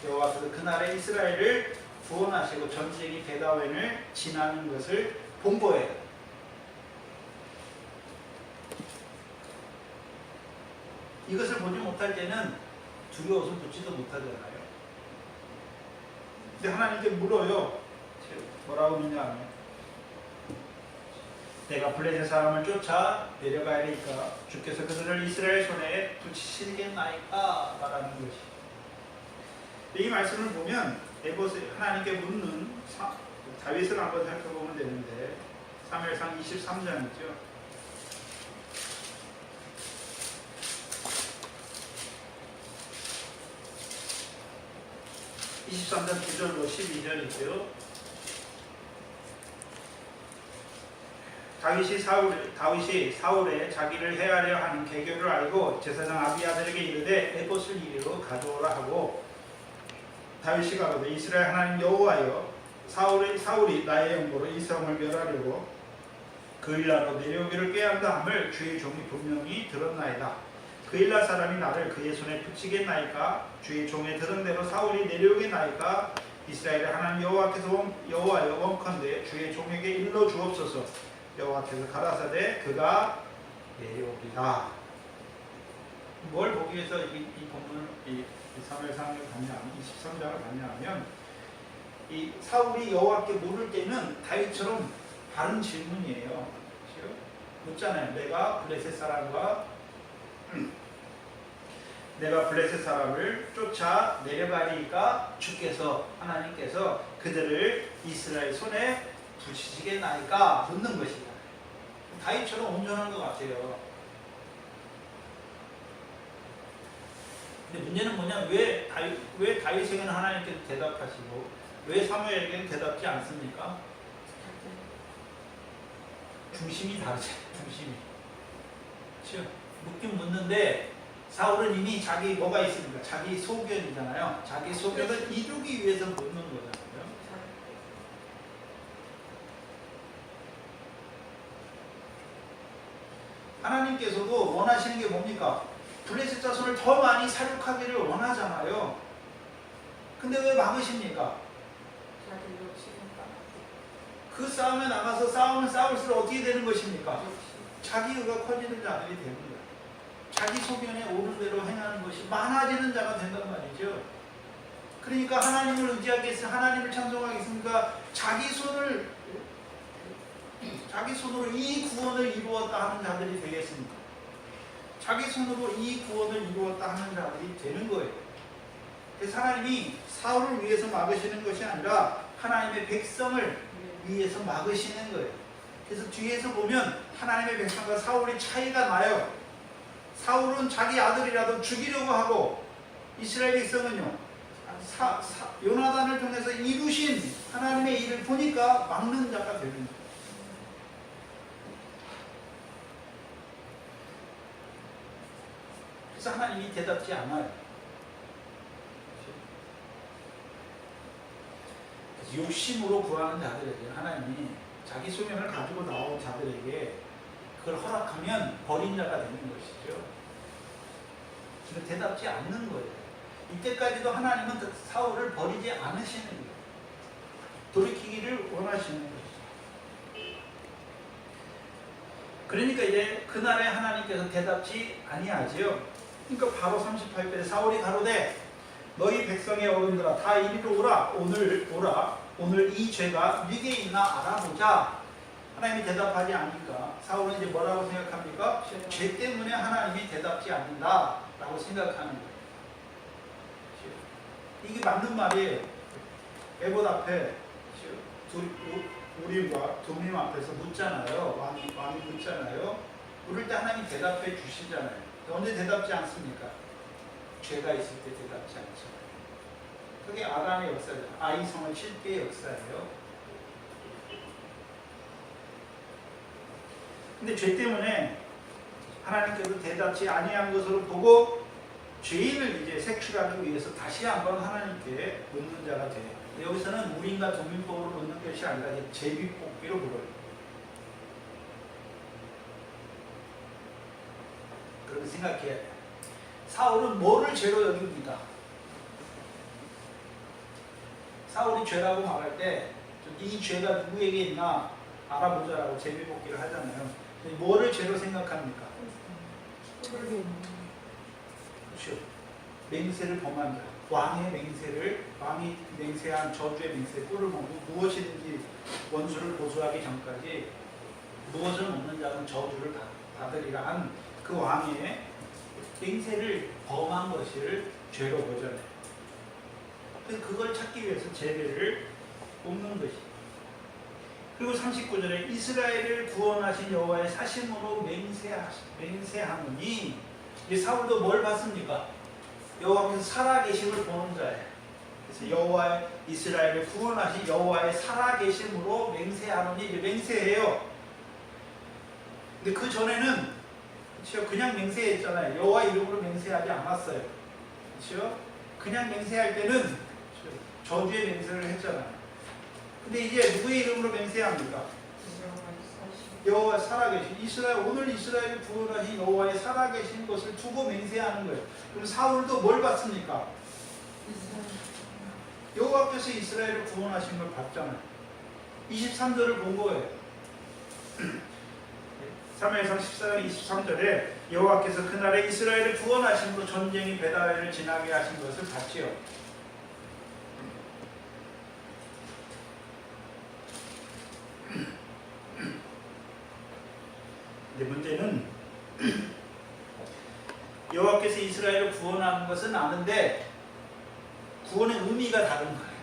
여호와께서 그날에 이스라엘을 구원하시고 전쟁이 베다웬을 지나는 것을 본 거예요. 이것을 보지 못할 때는 두려워서 묻지도 못하잖아요. 근데 하나님께 물어요. 뭐라고 묻냐면 내가 블레셋 사람을 쫓아 내려가야 하니까 주께서 그들을 이스라엘 손에 붙이시겠나이까 말하는 것이. 이 말씀을 보면 에봇에 하나님께 묻는 다윗을 한번 살펴보면 되는데 사무엘상 23장이죠. 23장 9절로 12절이죠. 다윗이 사울에 자기를 해하려 하는 계교를 알고 제사장 아비아들에게 이르되 에봇을 이리로 가져오라 하고 다윗이 가로되 이스라엘 하나님 여호와여 사울이 나의 영보로 이 성을 멸하려고 그 일나로 내려오기를 꾀한다 함을 주의 종이 분명히 들었나이다. 그 일나 사람이 나를 그의 손에 붙이겠나이까? 주의 종의 들은 대로 사울이 내려오겠나이까? 이스라엘의 하나님 여호와여 원컨대 주의 종에게 일러 주옵소서. 여호와께서 가라사대 그가 내려오리라. 뭘 보기 위해서 이 본문을 이 사무엘상을 봤냐, 23장을 봤냐 하면 이 사울이 여호와께 물을 때는 다윗처럼 바른 질문이에요. 그렇죠? 묻잖아요. 내가 블레셋 사람을 쫓아 내려가리까 주께서 하나님께서 그들을 이스라엘 손에 붙이시겠나이까 묻는 것이다. 다윗처럼 온전한 것 같아요. 근데 문제는 뭐냐? 왜 다윗에게는 하나님께서 대답하시고 왜 사무엘에게는 대답지 않습니까? 중심이 다르잖아요. 중심이. 그렇죠? 묻긴 묻는데 사울은 이미 자기 뭐가 있습니까? 자기 소견이잖아요. 자기 소견을 이루기 위해서 묻는 거잖아요. 하나님께서도 원하시는 게 뭡니까? 블레셋 자손을 더 많이 사륙하기를 원하잖아요. 근데 왜 막으십니까? 그 싸움에 나가서 싸울수록 어떻게 되는 것입니까? 자기 의가 커지는 자들이 되는 거예요. 자기 소견에 옳은 대로 행하는 것이 많아지는 자가 된단 말이죠. 그러니까 하나님을 의지하겠습니까? 하나님을 찬송하겠습니까? 자기 손으로 이 구원을 이루었다 하는 자들이 되겠습니까? 자기 손으로 이 구원을 이루었다 하는 자들이 되는 거예요. 그래서 하나님이 사울을 위해서 막으시는 것이 아니라 하나님의 백성을 위해서 막으시는 거예요. 그래서 뒤에서 보면 하나님의 백성과 사울의 차이가 나요. 사울은 자기 아들이라도 죽이려고 하고 이스라엘 백성은요 요나단을 통해서 이루신 하나님의 일을 보니까 막는 자가 되는 거예요. 그래서 하나님이 대답지 않아요. 욕심으로 구하는 자들에게 하나님이 자기 소명을 가지고 나온 자들에게 그걸 허락하면 버린 자가 되는 것이죠. 그래서 대답지 않는 거예요. 이때까지도 하나님은 사울을 버리지 않으시는 거예요. 돌이키기를 원하시는 것이죠. 그러니까 이제 그날에 하나님께서 대답지 아니하지요. 그러니까 바로 38절에 사울이 가로되 너희 백성의 어른들아 다 이리로 오라. 오늘 이 죄가 네게 있나 알아보자. 하나님이 대답하지 않으니까 사울은 이제 뭐라고 생각합니까? 죄 때문에 하나님이 대답지 않는다 라고 생각하는 거예요. 이게 맞는 말이에요. 에봇 앞에 우림과 둠림 앞에서 묻잖아요. 왕이 묻잖아요. 물을 때 하나님이 대답해 주시잖아요. 언제 대답지 않습니까? 죄가 있을 때 대답지 않죠. 그게 아간의 역사죠. 아이성의 실패의 역사예요. 근데 죄 때문에 하나님께서 대답지 아니한 것으로 보고 죄인을 이제 색출하기 위해서 다시 한번 하나님께 묻는 자가 돼요. 여기서는 우림과 둠림법으로 묻는 것이 아니라 제비뽑기로 물어요. 그렇게 생각해야 돼요. 사울은 뭐를 죄로 여깁니까? 사울이 죄라고 말할 때 이 죄가 누구에게 있나 알아보자라고 제비뽑기를 하잖아요. 뭐를 죄로 생각합니까? 그렇죠. 맹세를 범한 자. 왕이 맹세한 저주의 맹세, 꿀을 먹고 무엇이든지 원수를 고소하기 전까지 무엇을 먹는 자는 저주를 받으리라 한 그 왕의 맹세를 범한 것을 죄로 보잖아요. 그래서 그걸 찾기 위해서 제비를 뽑는 것이. 그리고 39절에 이스라엘을 구원하신 여호와의 사심으로 맹세하노니 이 사울도 뭘 봤습니까? 여호와께서 살아계심을 보는 자예요. 그래서 이스라엘을 구원하신 여호와의 살아계심으로 맹세하노니 이제 맹세해요. 근데 그 전에는 그냥 맹세했잖아요. 여호와 이름으로 맹세하지 않았어요. 그렇죠? 그냥 맹세할 때는 저주의 맹세를 했잖아요. 근데 이제 누구의 이름으로 맹세합니까? 여호와 살아계신 이스라엘, 오늘 이스라엘을 구원하신 여호와의 살아계신 것을 두고 맹세하는 거예요. 그럼 사울도 뭘 봤습니까? 여호와께서 이스라엘을 구원하신 걸 봤잖아요. 23절을 본 거예요. 사무엘상 14장 23절에 여호와께서 그날에 이스라엘을 구원하심으로 전쟁이 베다벨을 지나게 하신 것을 봤지요. 근데 문제는 여호와께서 이스라엘을 구원하는 것은 아는데 구원의 의미가 다른 거예요.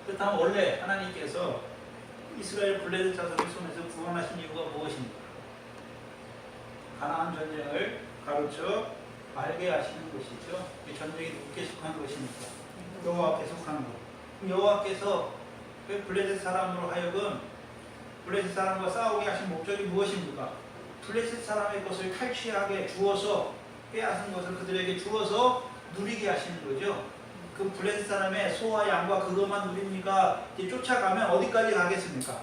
그렇다면 원래 하나님께서 이스라엘 블레셋 자손의 손에서 구원하신 이유가 무엇입니까? 가나안 전쟁을 가르쳐 알게 하시는 것이죠. 이 전쟁이 누구께 속한 것입니까? 여호와께 속한 것. 그럼 여호와께서 그 블레셋 사람으로 하여금 블레셋 사람과 싸우게 하신 목적이 무엇입니까? 블레셋 사람의 것을 탈취하게 주어서 빼앗은 것을 그들에게 주어서 누리게 하시는 거죠. 그 블레셋 사람의 소와 양과 그것만 누립니까? 이제 쫓아가면 어디까지 가겠습니까?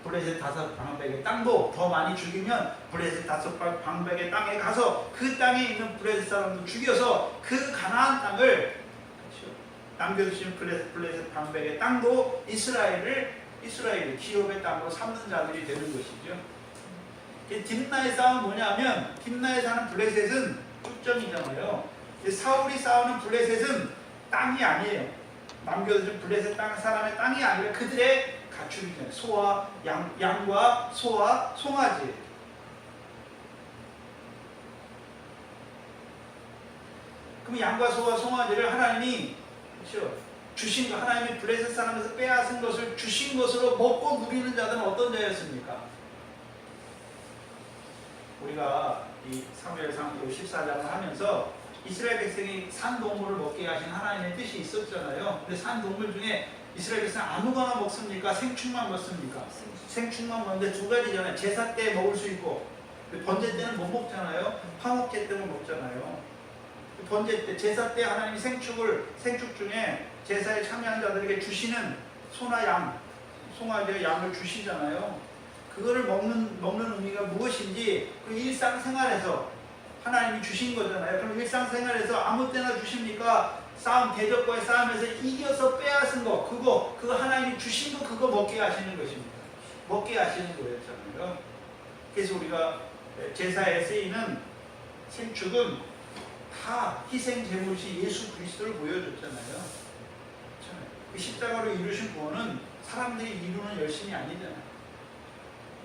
블레셋 5방백의 땅도 더 많이 죽이면 블레셋 5방백의 땅에 가서 그 땅에 있는 블레셋 사람도 죽여서 그 가나안 땅을 남겨주신 블레셋 방백의 땅도 이스라엘을 기업의 땅으로 삼는 자들이 되는 것이죠. 딥나의 싸움은 뭐냐면 딥나에 사는 블레셋은 축전이잖아요. 사울이 싸우는 블레셋은 땅이 아니에요. 남겨주신 블레셋 땅 사람의 땅이 아니라 그들의 가축이잖아요. 소와 양과 소와 송아지. 그럼 양과 소와 송아지를 하나님이 그렇죠? 주신 거, 하나님이 블레셋 사람에서 빼앗은 것을 주신 것으로 먹고 누리는 자들은 어떤 자였습니까? 우리가 이 사무엘상 14장을 하면서 이스라엘 백성이 산동물을 먹게 하신 하나님의 뜻이 있었잖아요. 근데 산동물 중에 이스라엘 백성 아무거나 먹습니까? 생축만 먹습니까? 생축만 먹는데 두 가지잖아요. 제사 때 먹을 수 있고 번제 때는 못 먹잖아요. 화목제 때는 먹잖아요. 번제 때, 제사 때 하나님이 생축 중에 제사에 참여한 자들에게 주시는 소나 양, 송아지와 양을 주시잖아요. 그거를 먹는 의미가 무엇인지 그 일상생활에서 하나님이 주신 거잖아요. 그럼 일상생활에서 아무 때나 주십니까? 대적과의 싸움에서 이겨서 빼앗은 거, 그거 하나님이 주신 거 그거 먹게 하시는 것입니다. 먹게 하시는 거였잖아요. 그래서 우리가 제사에 쓰이는 생축은 다 희생 제물이 예수 그리스도를 보여줬잖아요. 그 십자가로 이루신 구원은 사람들이 이루는 열심이 아니잖아요.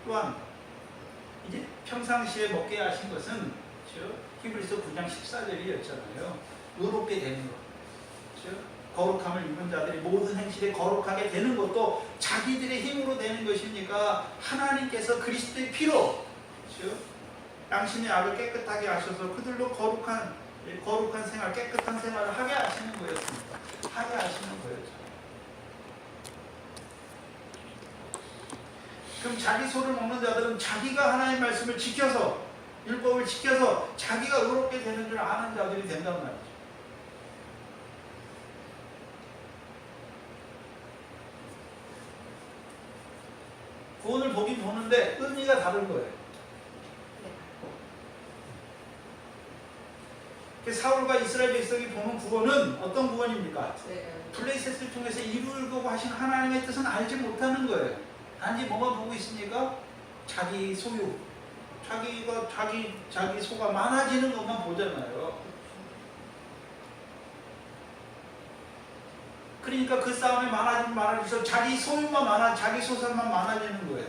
또한 이제 평상시에 먹게 하신 것은 히브리서 9장 14절이었잖아요. 의롭게 되는 것, 거룩함을 입은 자들이 모든 행실에 거룩하게 되는 것도 자기들의 힘으로 되는 것입니까? 하나님께서 그리스도의 피로 양심의 악을 깨끗하게 하셔서 그들로 거룩한 생활, 깨끗한 생활을 하게 하시는 거였습니다. 하게 하시는 거였죠. 그럼 자기 소를 먹는 자들은 자기가 하나님의 말씀을 지켜서, 율법을 지켜서 자기가 의롭게 되는 줄 아는 자들이 된단 말이죠. 구원을 보긴 보는데 의미가 다른 거예요. 사울과 이스라엘 백성이 보는 구원은 어떤 구원입니까? 블레셋을 통해서 이루려고 하신 하나님의 뜻은 알지 못하는 거예요. 단지 뭐만 보고 있습니까? 자기 소유, 자기 소가 많아지는 것만 보잖아요. 그러니까 그 싸움에 많아지면서 자기 소유만 자기 소산만 많아지는 거예요.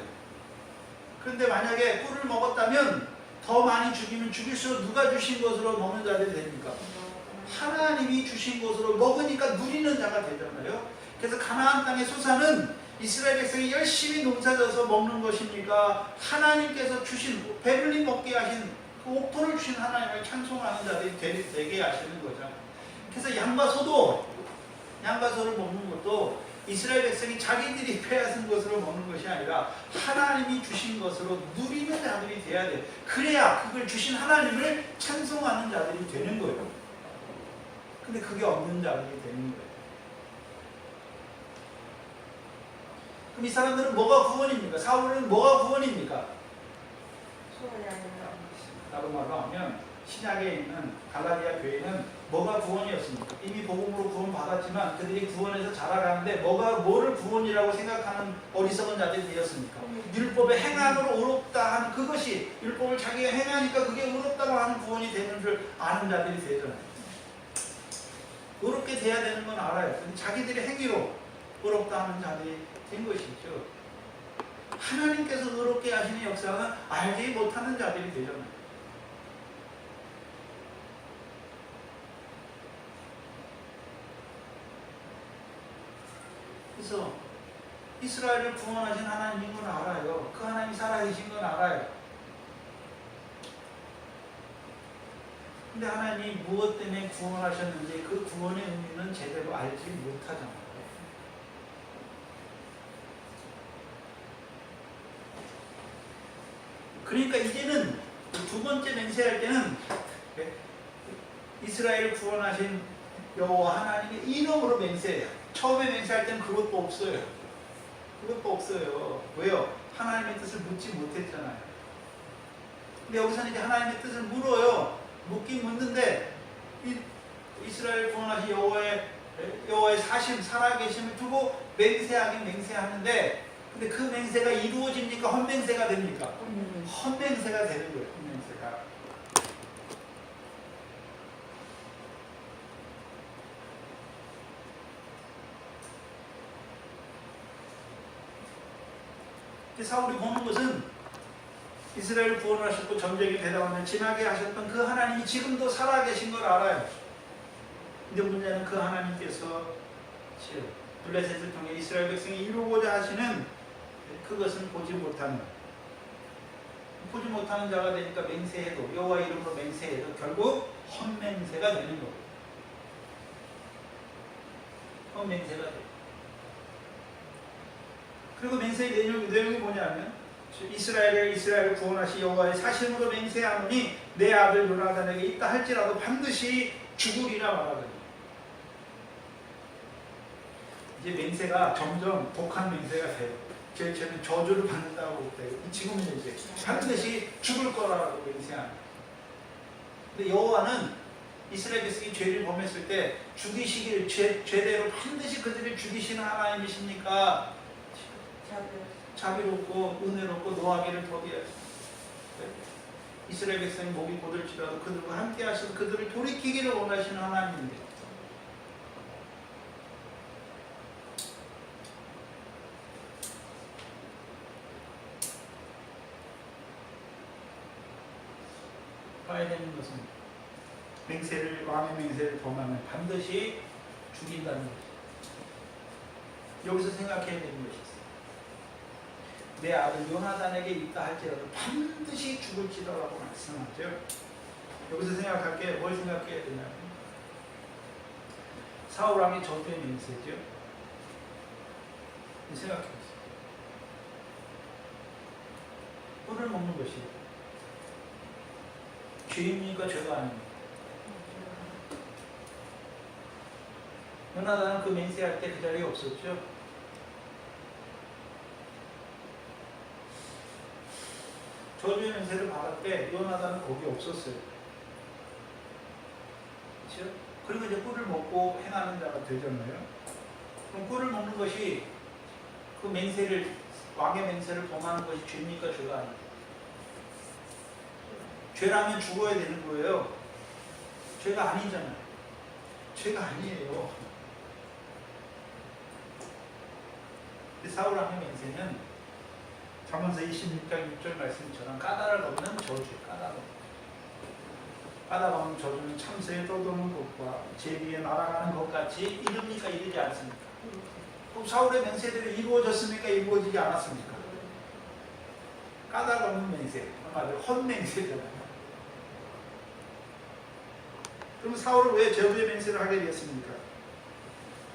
그런데 만약에 꿀을 먹었다면 더 많이 죽이면 죽일수록 누가 주신 것으로 먹는 자들이 됩니까? 하나님이 주신 것으로 먹으니까 누리는 자가 되잖아요. 그래서 가나안 땅의 소산은 이스라엘 백성이 열심히 농사져서 먹는 것입니까? 하나님께서 주신, 배불리 먹게 하신 그 옥토를 주신 하나님을 찬송하는 자들이 되게 하시는 거죠. 그래서 양과 소를 먹는 것도 이스라엘 백성이 자기들이 빼앗은 것으로 먹는 것이 아니라 하나님이 주신 것으로 누리는 자들이 돼야 돼요. 그래야 그걸 주신 하나님을 찬송하는 자들이 되는 거예요. 근데 그게 없는 자들이 되는 거예요. 그럼 이 사람들은 뭐가 구원입니까? 사울은 뭐가 구원입니까? 소원이 아니라 다른 말로 하면 신약에 있는 갈라디아 교회는 뭐가 구원이었습니까? 이미 복음으로 구원 받았지만 그들이 구원에서 자라가는데 뭐를 구원이라고 생각하는 어리석은 자들이 되었습니까? 율법의 행함으로 의롭다 하는 그것이 율법을 자기가 행하니까 그게 의롭다고 하는 구원이 되는 줄 아는 자들이 되잖아요. 의롭게 돼야 되는 건 알아요. 근데 자기들의 행위로 의롭다 하는 자들이 된 것이죠. 하나님께서 의롭게 하시는 역사는 알지 못하는 자들이 되잖아요. 그래서 이스라엘을 구원하신 하나님인 건 알아요. 그 하나님이 살아계신 건 알아요. 근데 하나님이 무엇 때문에 구원하셨는지 그 구원의 의미는 제대로 알지 못하잖아요. 그러니까 이제는 두 번째 맹세할 때는 이스라엘을 구원하신 여호와 하나님의 이름으로 맹세해요. 처음에 맹세할 때는 그것도 없어요. 그것도 없어요. 왜요? 하나님의 뜻을 묻지 못했잖아요. 근데 여기서는 이제 하나님의 뜻을 물어요. 묻긴 묻는데 이스라엘 구원하신 여호와의 사심, 살아계심을 두고 맹세하긴 맹세하는데 근데 그 맹세가 이루어집니까? 헛맹세가 됩니까? 헛맹세가 되는 거예요. 헛맹세가. 사울이 보는 것은 이스라엘 구원하셨고 전쟁에 대담하면 지나게 하셨던 그 하나님이 지금도 살아계신 걸 알아요. 근데 문제는 그 하나님께서 블레셋을 통해 이스라엘 백성이 이루고자 하시는 그것은 보지 못하는 자가 되니까 맹세해도 여호와 이름으로 맹세해도 결국 헛맹세가 되는 거예요. 헛맹세가 돼요. 그리고 맹세의 내용이 뭐냐면 이스라엘을 구원하시 여호와의 사심으로 맹세하노니 내 아들 요나단에게 있다 할지라도 반드시 죽으리라 말하더니 이제 맹세가 점점 독한 맹세가 돼요. 쟤는 저주를 받는다고 돼요. 지금은 이제 반드시 죽을 거라고 맹세하는. 근데 여호와는 이스라엘 백성이 죄를 범했을 때 죽이시기를 죄대로 반드시 그들을 죽이시는 하나님이십니까? 자비롭고 은혜롭고 노하기를 더디하시고 이스라엘 백성이 목이 고들지라도 그들과 함께 하시고 그들을 돌이키기를 원하시는 하나님인데 봐야 되는 것은 왕의 맹세를 범하면 반드시 죽인다는 것이죠. 여기서 생각해야 되는 것이 있어요. 내 아들 요나단에게 있다 할지라도 반드시 죽을지라고 말씀하죠. 여기서 생각할 게 뭘 생각해야 되냐면 사울 왕의 저주의 맹세죠. 생각해 보세요. 꿀을 먹는 것이 죄입니까? 죄가 아닙니까? 요나단은 그 맹세할 때 그 자리에 없었죠. 저주의 맹세를 받을 때 요나단은 거기 없었어요. 그렇죠? 그리고 이제 꿀을 먹고 행하는 자가 되잖아요. 그럼 꿀을 먹는 것이 그 맹세를 왕의 맹세를 범하는 것이 죄입니까? 죄가 아닙니까? 죄라면 죽어야 되는 거예요. 죄가 아니잖아요. 죄가 아니에요. 사울 왕의 맹세는 잠언서 26장 6절 말씀처럼 까닭 없는 저주, 까닭 없는 저주는 참새에 떠도는 것과 제비에 날아가는 것 같이 이릅니까? 이르지 않습니까? 그럼 사울의 맹세대로 이루어졌습니까? 이루어지지 않았습니까? 까닭 없는 맹세, 한마디로 헛맹세잖아요. 그럼 사울은 왜 저주의 맹세를 하게 되었습니까?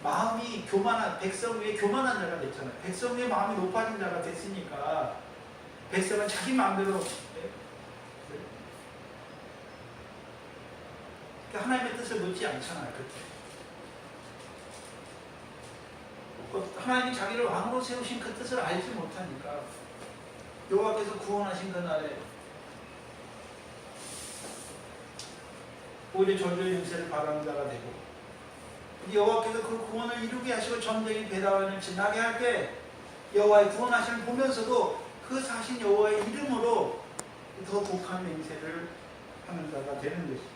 마음이 교만한, 백성 위에 교만한 자가 됐잖아요. 백성 위에 마음이 높아진 자가 됐으니까 백성은 자기 마음대로 하나님의 뜻을 묻지 않잖아요. 그때. 하나님이 자기를 왕으로 세우신 그 뜻을 알지 못하니까 여호와께서 구원하신 그날에 오히려 저주의 맹세를 받은 자가 되고 여호와께서 그 구원을 이루게 하시고 전쟁이 베다원을 지나게 할 때 여호와의 구원하심을 보면서도 그 사신 여호와의 이름으로 더 독한 맹세를 하는 자가 되는 것입니다.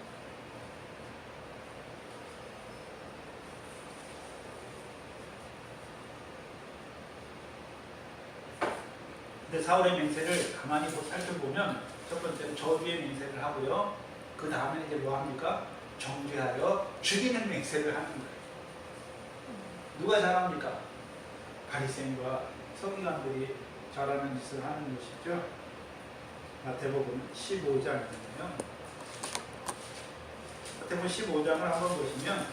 근데 사울의 맹세를 가만히 살펴보면 첫 번째는 저주의 맹세를 하고요. 그 다음에 이제 뭐 합니까? 정죄하여 죽이는 맹세를 하는 거예요. 누가 잘합니까? 바리새인과 서기관들이 잘하는 짓을 하는 것이죠. 마태복음 15장이거든요. 마태복음 15장을 한번 보시면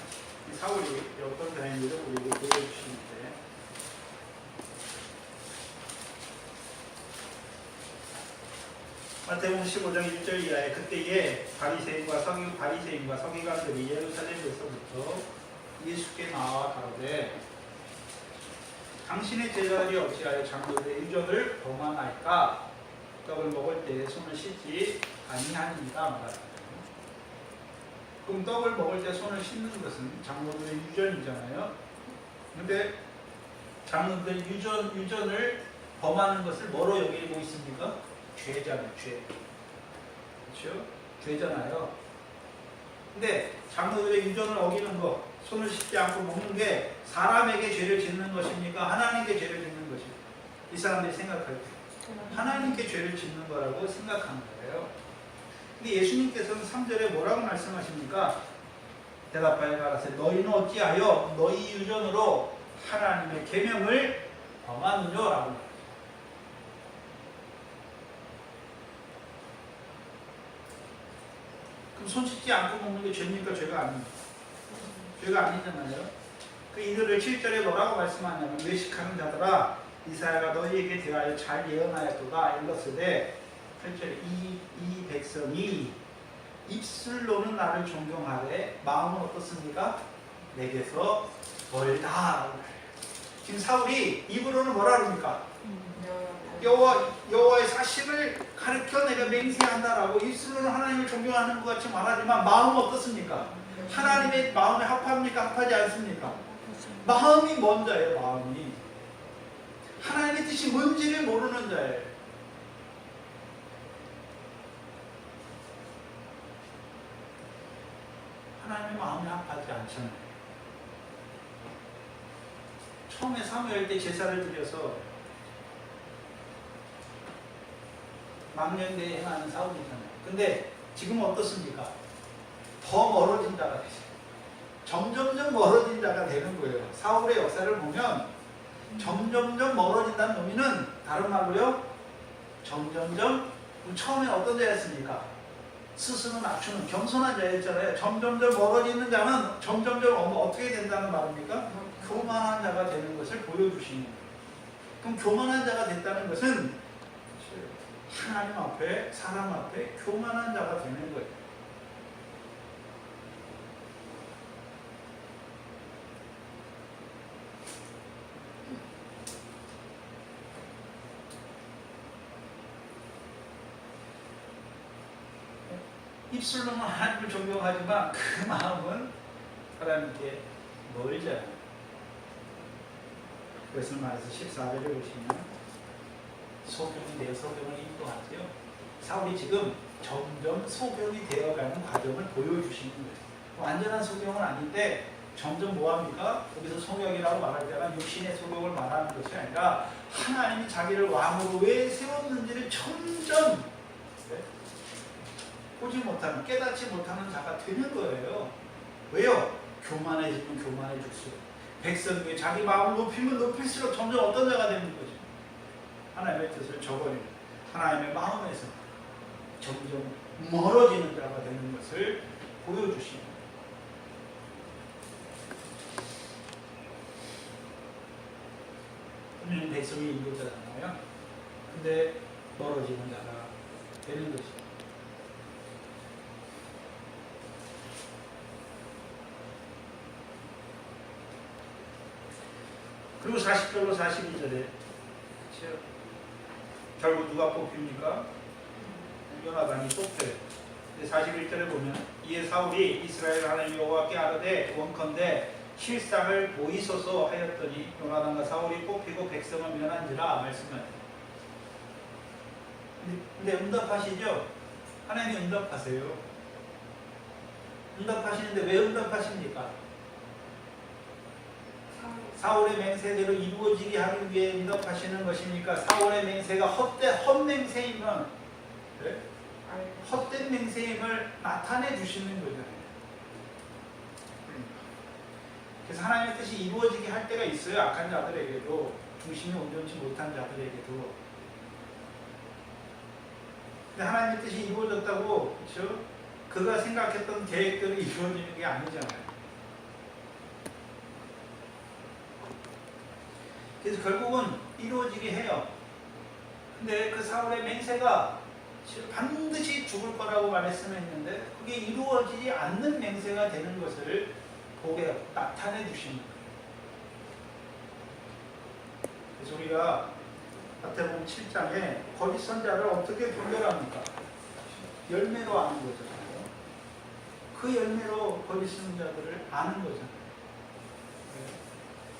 이 사울이 어떤 다행인지를 우리에게 보여주시는데 마태복음 15장 1절 이하에 그때에 바리새인과 서기관들이 예루살렘에서부터 예수께 나와 가로되 당신의 제자들이 어찌하여 장로들의 유전을 범하나이까? 떡을 먹을 때 손을 씻지 아니하니까 말하라. 그럼 떡을 먹을 때 손을 씻는 것은 장로들의 유전이잖아요. 근데 장로들의 유전을 범하는 것을 뭐로 여기고 있습니까? 죄잖아요, 죄. 그렇죠? 죄잖아요. 근데 장로들의 유전을 어기는 것, 손을 씻지 않고 먹는 게 사람에게 죄를 짓는 것입니까? 하나님께 죄를 짓는 것입니까? 이 사람들이 생각할 때 하나님께 죄를 짓는 거라고 생각하는 거예요. 근데 예수님께서는 3절에 뭐라고 말씀하십니까? 대답하여 가라사대 너희는 어찌하여 너희 유전으로 하나님의 계명을 범하느냐라고 말합니다. 그럼 손 씻지 않고 먹는 게 죄입니까? 죄가 아닙니까? 죄가 아니잖아요. 그 이들을 7절에 뭐라고 말씀하냐면 외식하는 자들아 이사야가 너희에게 대하여 잘 예언하였도다 일렀으되 8절에 이 백성이 입술로는 나를 존경하되 마음은 어떻습니까? 내게서 멀다. 지금 사울이 입으로는 뭐라 그럽니까? 여호와의 사실을 가르쳐 내가 맹세한다라고 입술로는 하나님을 존경하는 것 같이 말하지만 마음은 어떻습니까? 하나님의 마음에 합합니까? 합하지 않습니까? 마음이 먼 자예요. 마음이 하나님의 뜻이 뭔지를 모르는 자예요. 하나님의 마음에 합하지 않잖아요. 처음에 사무엘 때 제사를 드려서 망령되이 행하는 사울이잖아요. 근데 지금 어떻습니까? 더 멀어진 자가 되죠. 점점점 멀어진 자가 되는 거예요. 사울의 역사를 보면 점점점 멀어진다는 의미는 다른 말로요. 점점점 처음에 어떤 자였습니까? 스스로 낮추는 겸손한 자였잖아요. 점점점 멀어지는 자는 점점점 어떻게 된다는 말입니까? 교만한 자가 되는 것을 보여주시는 거예요. 그럼 교만한 자가 됐다는 것은 하나님 앞에 사람 앞에 교만한 자가 되는 거예요. 입술로는 하나님을 존경하지만 그 마음은 하나님께 멀잖아요. 그것을 말해서 14절을 보시면 소경이 되어 소경을 인도하죠. 사울이 지금 점점 소경이 되어가는 과정을 보여주시는 거예요. 완전한 소경은 아닌데 점점 뭐합니까? 여기서 소경이라고 말할 때는 육신의 소경을 말하는 것이 아니라 하나님이 자기를 왕으로 왜 세웠는지를 점점 보지 못하는, 깨닫지 못하는 자가 되는 거예요. 왜요? 교만해지면 교만해질수록 백성이 자기 마음을 높이면 높일수록 점점 어떤 자가 되는 거죠? 하나님의 뜻을 저버리는, 하나님의 마음에서 점점 멀어지는 자가 되는 것을 보여주시는 거예요. 백성이 인도자잖아요. 근데 멀어지는 자가 되는 것이죠. 그리고 40절로 42절에 결국 누가 뽑힙니까? 요나단이 뽑혀요. 41절에 보면 이에 사울이 이스라엘 하나님 여호와께 아뢰되 원컨대 실상을 보이소서 하였더니 요나단과 사울이 뽑히고 백성을 면한지라 말씀하세요. 근데 응답하시죠? 하나님이 응답하세요. 응답하시는데 왜 응답하십니까? 사울의 맹세대로 이루어지게 하기 위해 응답하시는 것입니까? 사울의 맹세가 헛맹세이면 네? 헛된 맹세임을 나타내 주시는 거잖아요. 그래서 하나님의 뜻이 이루어지게 할 때가 있어요. 악한 자들에게도, 중심이 온전치 못한 자들에게도. 근데 하나님의 뜻이 이루어졌다고, 그렇죠? 그가 생각했던 계획대로 이루어지는 게 아니잖아요. 그래서 결국은 이루어지게 해요. 근데 그 사울의 맹세가 반드시 죽을 거라고 말씀했는데 그게 이루어지지 않는 맹세가 되는 것을 보게 나타내 주시는 거예요. 그래서 우리가 마태복음 7장에 거짓 선자를 어떻게 분별합니까? 열매로 아는 거잖아요. 그 열매로 거짓 선자들을 아는 거잖아요.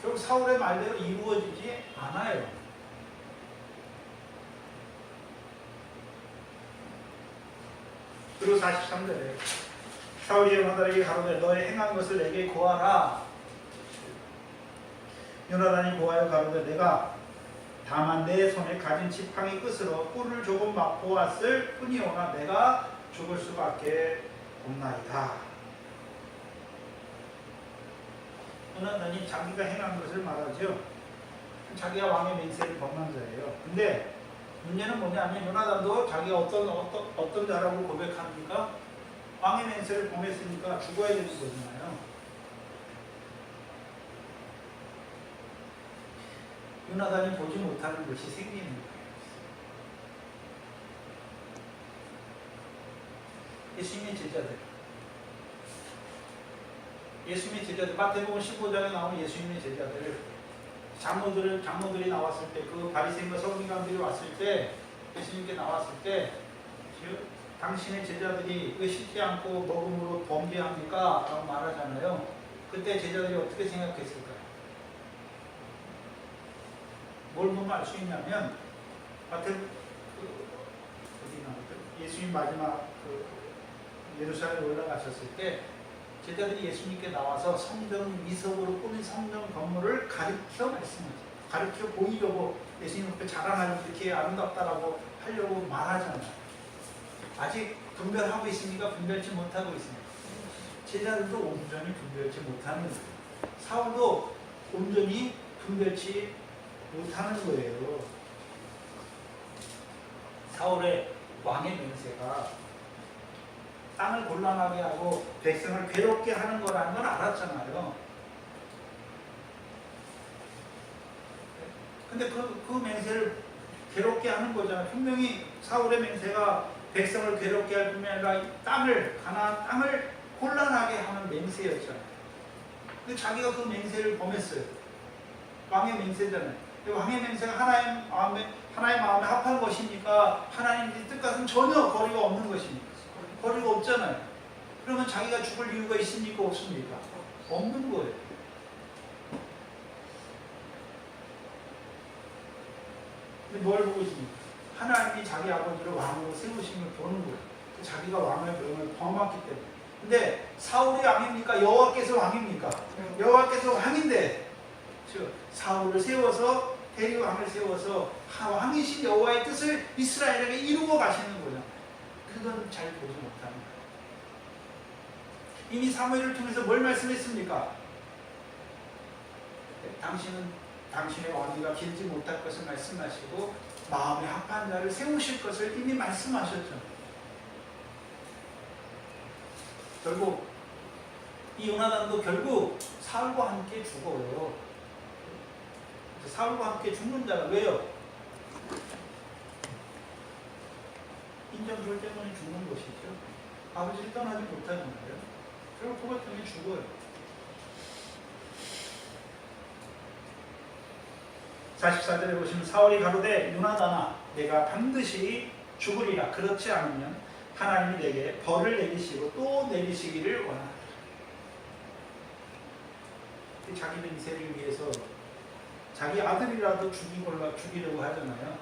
결국 사울의 말대로 이루어지지 않아요. 그리고 43절에 사울이 요나단에게 가로되 너의 행한 것을 내게 고하라. 요나단이 고하여 가로되 내가 다만 내 손에 가진 지팡이 끝으로 뿔을 조금 맛보았을 뿐이오나 내가 죽을 수밖에 없나이다. 요나단이 자기가 행한 것을 말하죠. 자기가 왕의 맹세를 범한 자예요. 근데 문제는 뭐냐면 요나단도 자기가 어떤 자라고 고백합니까? 왕의 맹세를 범했으니까 죽어야 되는 거잖아요. 요나단이 보지 못하는 것이 생기는 거예요. 예수님의 제자들 마태복음 15장에 나오는 예수님의 제자들 장로들이 나왔을 때 그 바리새인과 서기관들이 왔을 때 예수님께 나왔을 때 당신의 제자들이 왜 씻지 않고 먹음으로 범죄합니까? 라고 말하잖아요. 그때 제자들이 어떻게 생각했을까요? 뭘 보면 알 수 있냐면 예수님 마지막 예루살렘에 올라가셨을 때 제자들이 예수님께 나와서 성전 미석으로 꾸민 성전 건물을 가르쳐 말씀하죠. 가르쳐 보이려고 예수님 앞에 자랑하려고 이렇게 아름답다라고 하려고 말하잖아요. 아직 분별하고 있습니까? 분별치 못하고 있습니까? 제자들도 온전히 분별치 못하는 거예요. 사울도 온전히 분별치 못하는 거예요. 사울의 왕의 맹세가 땅을 곤란하게 하고 백성을 괴롭게 하는 거라는 걸 알았잖아요. 근데 그 맹세를 괴롭게 하는 거잖아요. 분명히 사울의 맹세가 백성을 괴롭게 할 뿐만 아니라 가나안 땅을 곤란하게 하는 맹세였잖아요. 근데 자기가 그 맹세를 범했어요. 왕의 맹세잖아요. 왕의 맹세가 하나님 마음에 합한 것입니까? 하나님의 뜻과는 전혀 거리가 없는 것입니까? 거리가 없잖아요. 그러면 자기가 죽을 이유가 있습니까? 없습니까? 없는 거예요. 근데 뭘 보고 있습니까? 하나님이 자기 아버지를 왕으로 세우심을 보는 거예요. 자기가 왕의 명을 범했기 때문에. 근데 사울이 왕입니까? 여호와께서 왕입니까? 여호와께서 왕인데 사울을 세워서 대리왕을 세워서 왕이신 여호와의 뜻을 이스라엘에게 이루어 가시는 거죠. 그건 잘 보지 못합니다. 이미 사무엘을 통해서 뭘 말씀했습니까? 당신은 당신의 왕위가 길지 못할 것을 말씀하시고 마음에 합한 자를 세우실 것을 이미 말씀하셨죠. 결국 이 요나단도 결국 사울과 함께 죽어요. 사울과 함께 죽는 자가 왜요? 인정설 때문에 죽는 것이죠. 아버지를 떠나지 못하는 거예요. 결국 그것 때문에 죽어요. 44절에 보시면 사울이 가로되 요나단아 내가 반드시 죽으리라. 그렇지 않으면 하나님이 내게 벌을 내리시고 또 내리시기를 원하노라. 자기 맹세를 위해서 자기 아들이라도 죽이려고 하잖아요.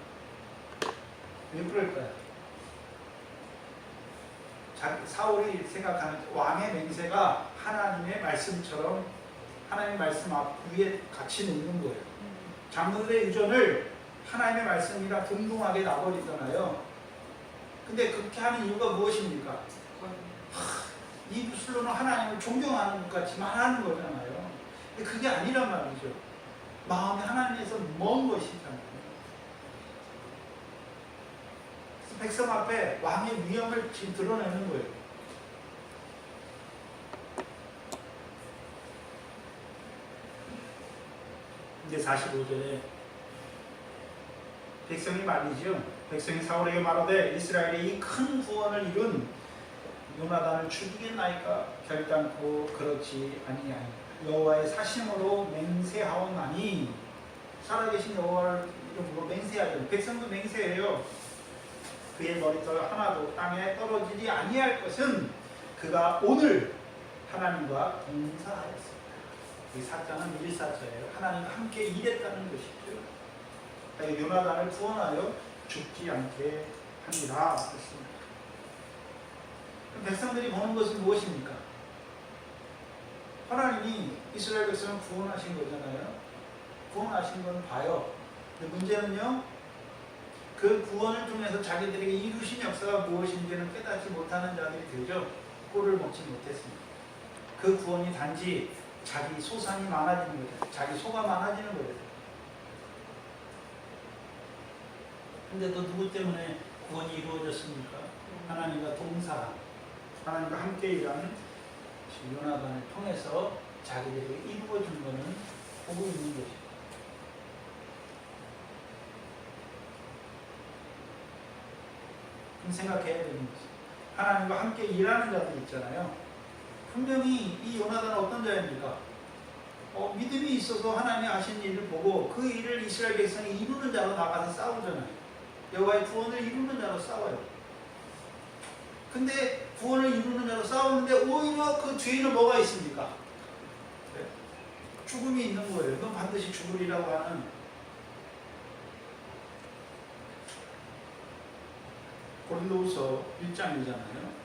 왜 그럴까요? 사울이 생각하는 왕의 맹세가 하나님의 말씀처럼 하나님의 말씀 앞 위에 같이 놓는 거예요. 장로들의 의존을 하나님의 말씀이라 둥둥하게 놔버리잖아요. 근데 그렇게 하는 이유가 무엇입니까? 이 무술로는 하나님을 존경하는 것 같이 말하는 거잖아요. 근데 그게 아니란 말이죠. 마음이 하나님에서 먼 것이잖아요. 백성 앞에 왕의 위엄을 지금 드러내는 거예요. 근데 45절에 백성이 말이죠. 백성이 사울에게 말하되 이스라엘의 이 큰 구원을 이룬 요나단을 죽이겠나이까 결단코 그렇지 아니하니 여호와의 사심으로 맹세하오나니. 살아계신 여호와를 이름으로 맹세하죠. 백성도 맹세해요. 그의 머리털 하나도 땅에 떨어지지 아니할 것은 그가 오늘 하나님과 동사하였습니다. 이 사자는 일사자예요. 하나님과 함께 일했다는 것이죠. 요나단을 구원하여 죽지 않게 합니다. 그렇습니다. 백성들이 보는 것은 무엇입니까? 하나님이 이스라엘 백성을 구원하신 거잖아요. 구원하신 건 봐요. 근데 문제는요, 그 구원을 통해서 자기들에게 이루신 역사가 무엇인지는 깨닫지 못하는 자들이 되죠. 꼴을 먹지 못했습니다. 그 구원이 단지 자기 소산이 많아지는 거죠. 자기 소가 많아지는 거죠. 근데 또 누구 때문에 구원이 이루어졌습니까? 하나님과 동사, 하나님과 함께 일하는 요나단을 통해서 자기들에게 이루어진 것은 보고 있는 것이죠. 생각해야 되는 거죠. 하나님과 함께 일하는 자들 있잖아요. 분명히 이 요나단은 어떤 자입니까? 믿음이 있어서 하나님이 하신 일을 보고 그 일을 이스라엘 백성이 이루는 자로 나가서 싸우잖아요. 여호와의 구원을 이루는 자로 싸워요. 근데 구원을 이루는 자로 싸우는데 오히려 그 뒤에는 뭐가 있습니까? 네? 죽음이 있는 거예요. 넌 반드시 죽으리라고 하는. 고린도후서 1장이잖아요.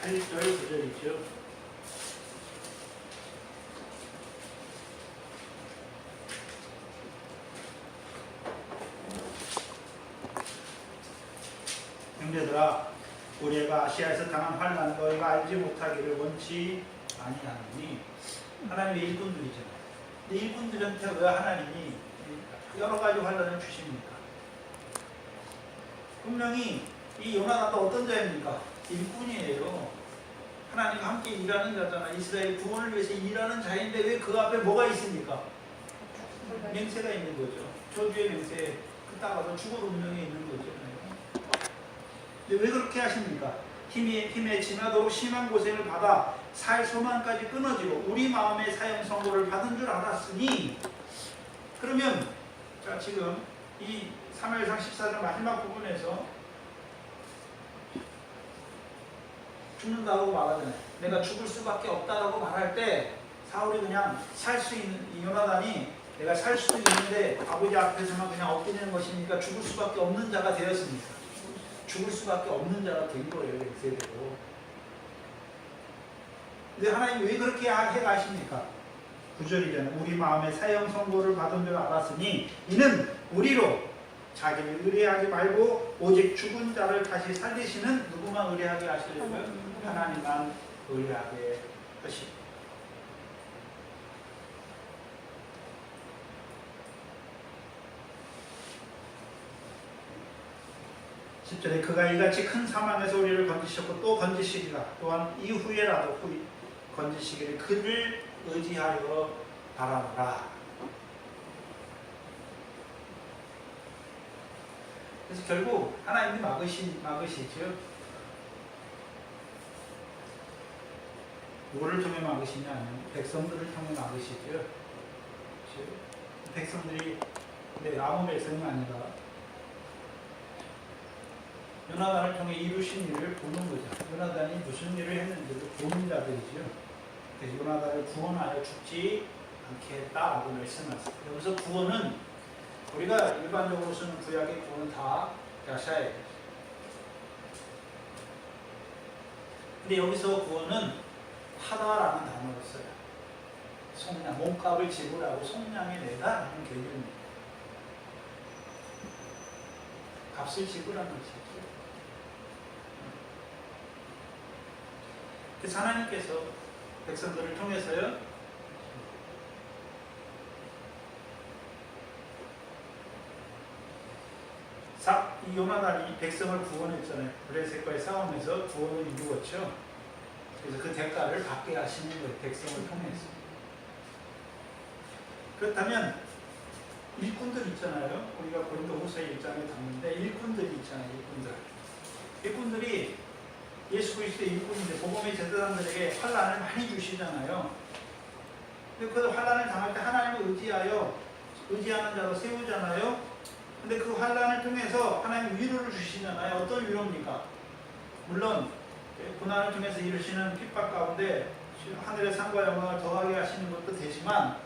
(8절) 9절이죠. 형제들아 우리가 아시아에서 당한 환난 너희가 알지 못하기를 원치 아니하노니. 하나님의 일꾼들이잖아요. 근데 일꾼들한테 왜 하나님이 여러 가지 환난을 주십니까? 분명히 이 요나단도 어떤 자입니까? 일꾼이에요. 하나님과 함께 일하는 자잖아. 이스라엘 구원을 위해서 일하는 자인데 왜 그 앞에 뭐가 있습니까? 맹세가 있는 거죠. 저주의 맹세, 그 따라서 죽을 운명에 있는 거죠. 근데 왜 그렇게 하십니까? 힘에 지나도록 심한 고생을 받아 살 소망까지 끊어지고 우리 마음의 사형 선고를 받은 줄 알았으니. 그러면 자 지금 이 사무엘상 14장 마지막 부분에서 죽는다고 말하잖아요. 내가 죽을 수밖에 없다라고 말할 때 사울이 그냥 살 수 있는, 이 요나단이 내가 살 수도 있는데 아버지 앞에서만 그냥 엎드리는 것이니까 죽을 수밖에 없는 자가 되었습니다. 죽을 수밖에 없는 자가 된 거예요. 이세대로. 근데 하나님 왜 그렇게 해가십니까? 9절이잖아요. 우리 마음에 사형 선고를 받은 줄 알았으니 이는 우리로 자기를 의뢰하지 말고 오직 죽은 자를 다시 살리시는 누구만 의뢰하게 하시려고요? 하나님만 의뢰하게 하십니다. 10절에 그가 이같이 큰 사망에서 우리를 건지셨고 또 건지시리라. 또한 이후에라도 건지시기를 그를 의지하여 바라노라. 그래서 결국 하나님이 막으시죠. 누구를 통해 막으시냐? 백성들을 통해 막으시죠. 그렇죠? 백성들이 근데 아무 백성이 아니라 요나단을 통해 이루신 일을 보는 거죠. 요나단이 무슨 일을 했는지를 보는 자들이죠. 그래서 요나단을 구원하여 죽지 않겠다라고 말씀하셨어요. 여기서 구원은 우리가 일반적으로 쓰는 구약의 구원은 다 야샤예요. 근데 여기서 구원은 하다라는 단어를 써요. 속량, 몸값을 지불하고 속량에 내다라는 개념입니다. 값을 지불하는 것이죠. 그래서 하나님께서 백성들을 통해서요, 이 요나단이 백성을 구원했잖아요. 블레셋과의 싸움에서 구원을 이루었죠. 그래서 그 대가를 받게 하시는 거예요. 백성을 통해서. 그렇다면 일꾼들 있잖아요. 우리가 고린도후서 1장에 담는데 일꾼들이 있잖아요. 일꾼들이 예수 그리스도의 일꾼인데 복음의 제사장들에게 환난을 많이 주시잖아요. 근데 그 환난을 당할 때 하나님을 의지하는 자로 세우잖아요. 근데 그 환난을 통해서 하나님 위로를 주시잖아요. 어떤 위로입니까? 물론 고난을 통해서 이루시는 핍박 가운데 하늘의 상과 영광을 더하게 하시는 것도 되지만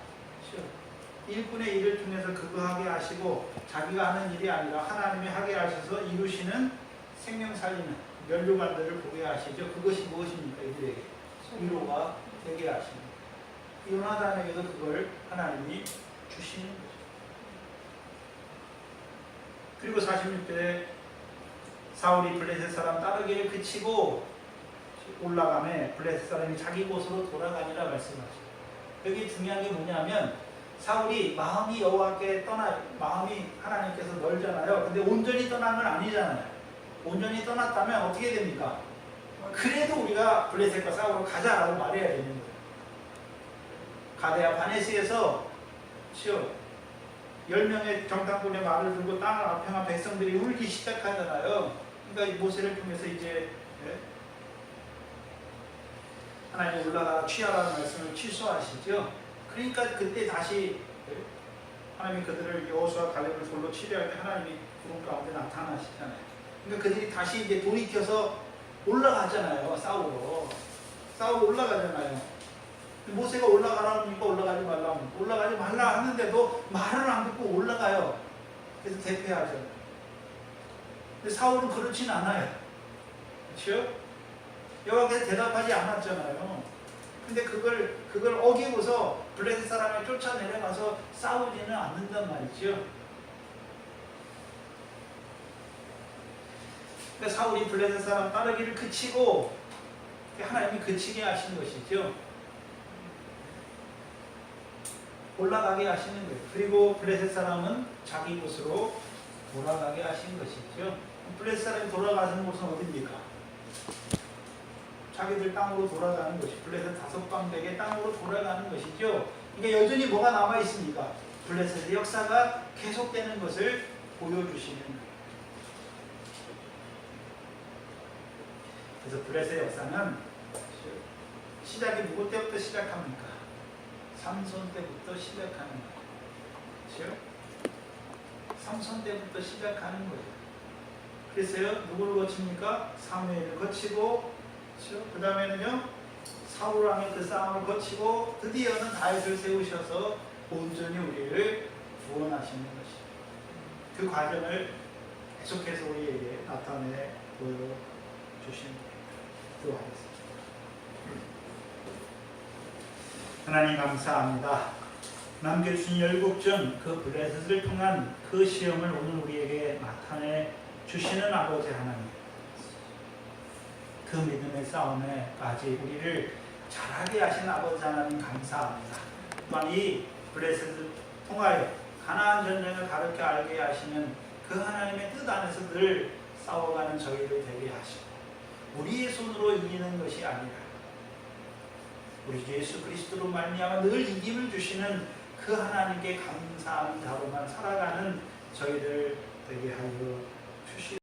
일꾼의 일을 통해서 그거하게 하시고 자기가 하는 일이 아니라 하나님이 하게 하셔서 이루시는 생명 살리는 면류관들을 보게 하시죠. 그것이 무엇입니까? 이들에게 위로가 되게 하십니다. 요나단에게도 그걸 하나님이 주시는 거죠. 그리고 46절에 사울이 블레셋 사람 따르기를 그치고 올라가매 블레셋 사람이 자기 곳으로 돌아가니라 말씀하시죠. 여기 중요한 게 뭐냐면 사울이 마음이 여호와께 마음이 하나님께서 멀잖아요. 근데 온전히 떠난 건 아니잖아요. 온전히 떠났다면 어떻게 됩니까? 그래도 우리가 블레셋과 싸우러 가자라고 말해야 되는 거예요. 가데아 바네스에서 10명의 정탐꾼의 말을 들고 땅을 앞행한 백성들이 울기 시작하잖아요. 그러니까 이 모세를 통해서 이제 하나님이 올라가 취하라는 말씀을 취소하시죠. 그러니까 그때 다시 하나님이 그들을 여호수아 갈렙을 돌로 치려할 때 하나님이 구름 가운데 나타나시잖아요. 그러니까 그들이 다시 이제 돌이켜서 올라가잖아요. 싸우러 올라가잖아요. 모세가 올라가라니까 올라가지 말라 하는데도 말을 안 듣고 올라가요. 그래서 대패하죠. 근데 사울은 그렇진 않아요. 그렇죠? 여호와께서 대답하지 않았잖아요. 근데 그걸 어기고서 블레셋 사람을 쫓아내려가서 싸우지는 않는단 말이죠. 그러니까 사울이 블레셋 사람 따르기를 그치고 하나님이 그치게 하신 것이죠. 올라가게 하시는 거예요. 그리고 블레셋 사람은 자기 곳으로 돌아가게 하신 것이죠. 블레셋 사람이 돌아가는 곳은 어디입니까? 자기들 땅으로 돌아가는 것이 블레셋 5방백의 땅으로 돌아가는 것이죠. 그러니까 여전히 뭐가 남아 있습니까? 블레셋의 역사가 계속되는 것을 보여주시는 거예요. 그래서 블레셋의 역사는 시작이 누구 때부터 시작합니까? 삼손 때부터 시작하는 거예요. 그렇죠? 삼손 때부터 시작하는 거예요. 그래서요, 누구를 거칩니까? 사무엘을 거치고, 그렇죠? 그 다음에는요, 사울 왕의 그 싸움을 거치고, 드디어는 다윗을 세우셔서 온전히 우리를 구원하시는 것입니다. 그 과정을 계속해서 우리에게 나타내 보여주신 기도하겠습니다. 하나님 감사합니다. 남겨주신 열국전 그 블레셋을 통한 그 시험을 오늘 우리에게 나타내 주시는 아버지 하나님, 그 믿음의 싸움에까지 우리를 잘하게 하신 아버지 하나님 감사합니다. 또한 이 블레셋을 통하여 가나안 전쟁을 가르쳐 알게 하시는 그 하나님의 뜻 안에서 늘 싸워가는 저희를 되게 하시고 우리의 손으로 이기는 것이 아니라 우리 예수 그리스도로 말미암아 늘 이김을 주시는 그 하나님께 감사하는 자로만 살아가는 저희들 되게 하여 표시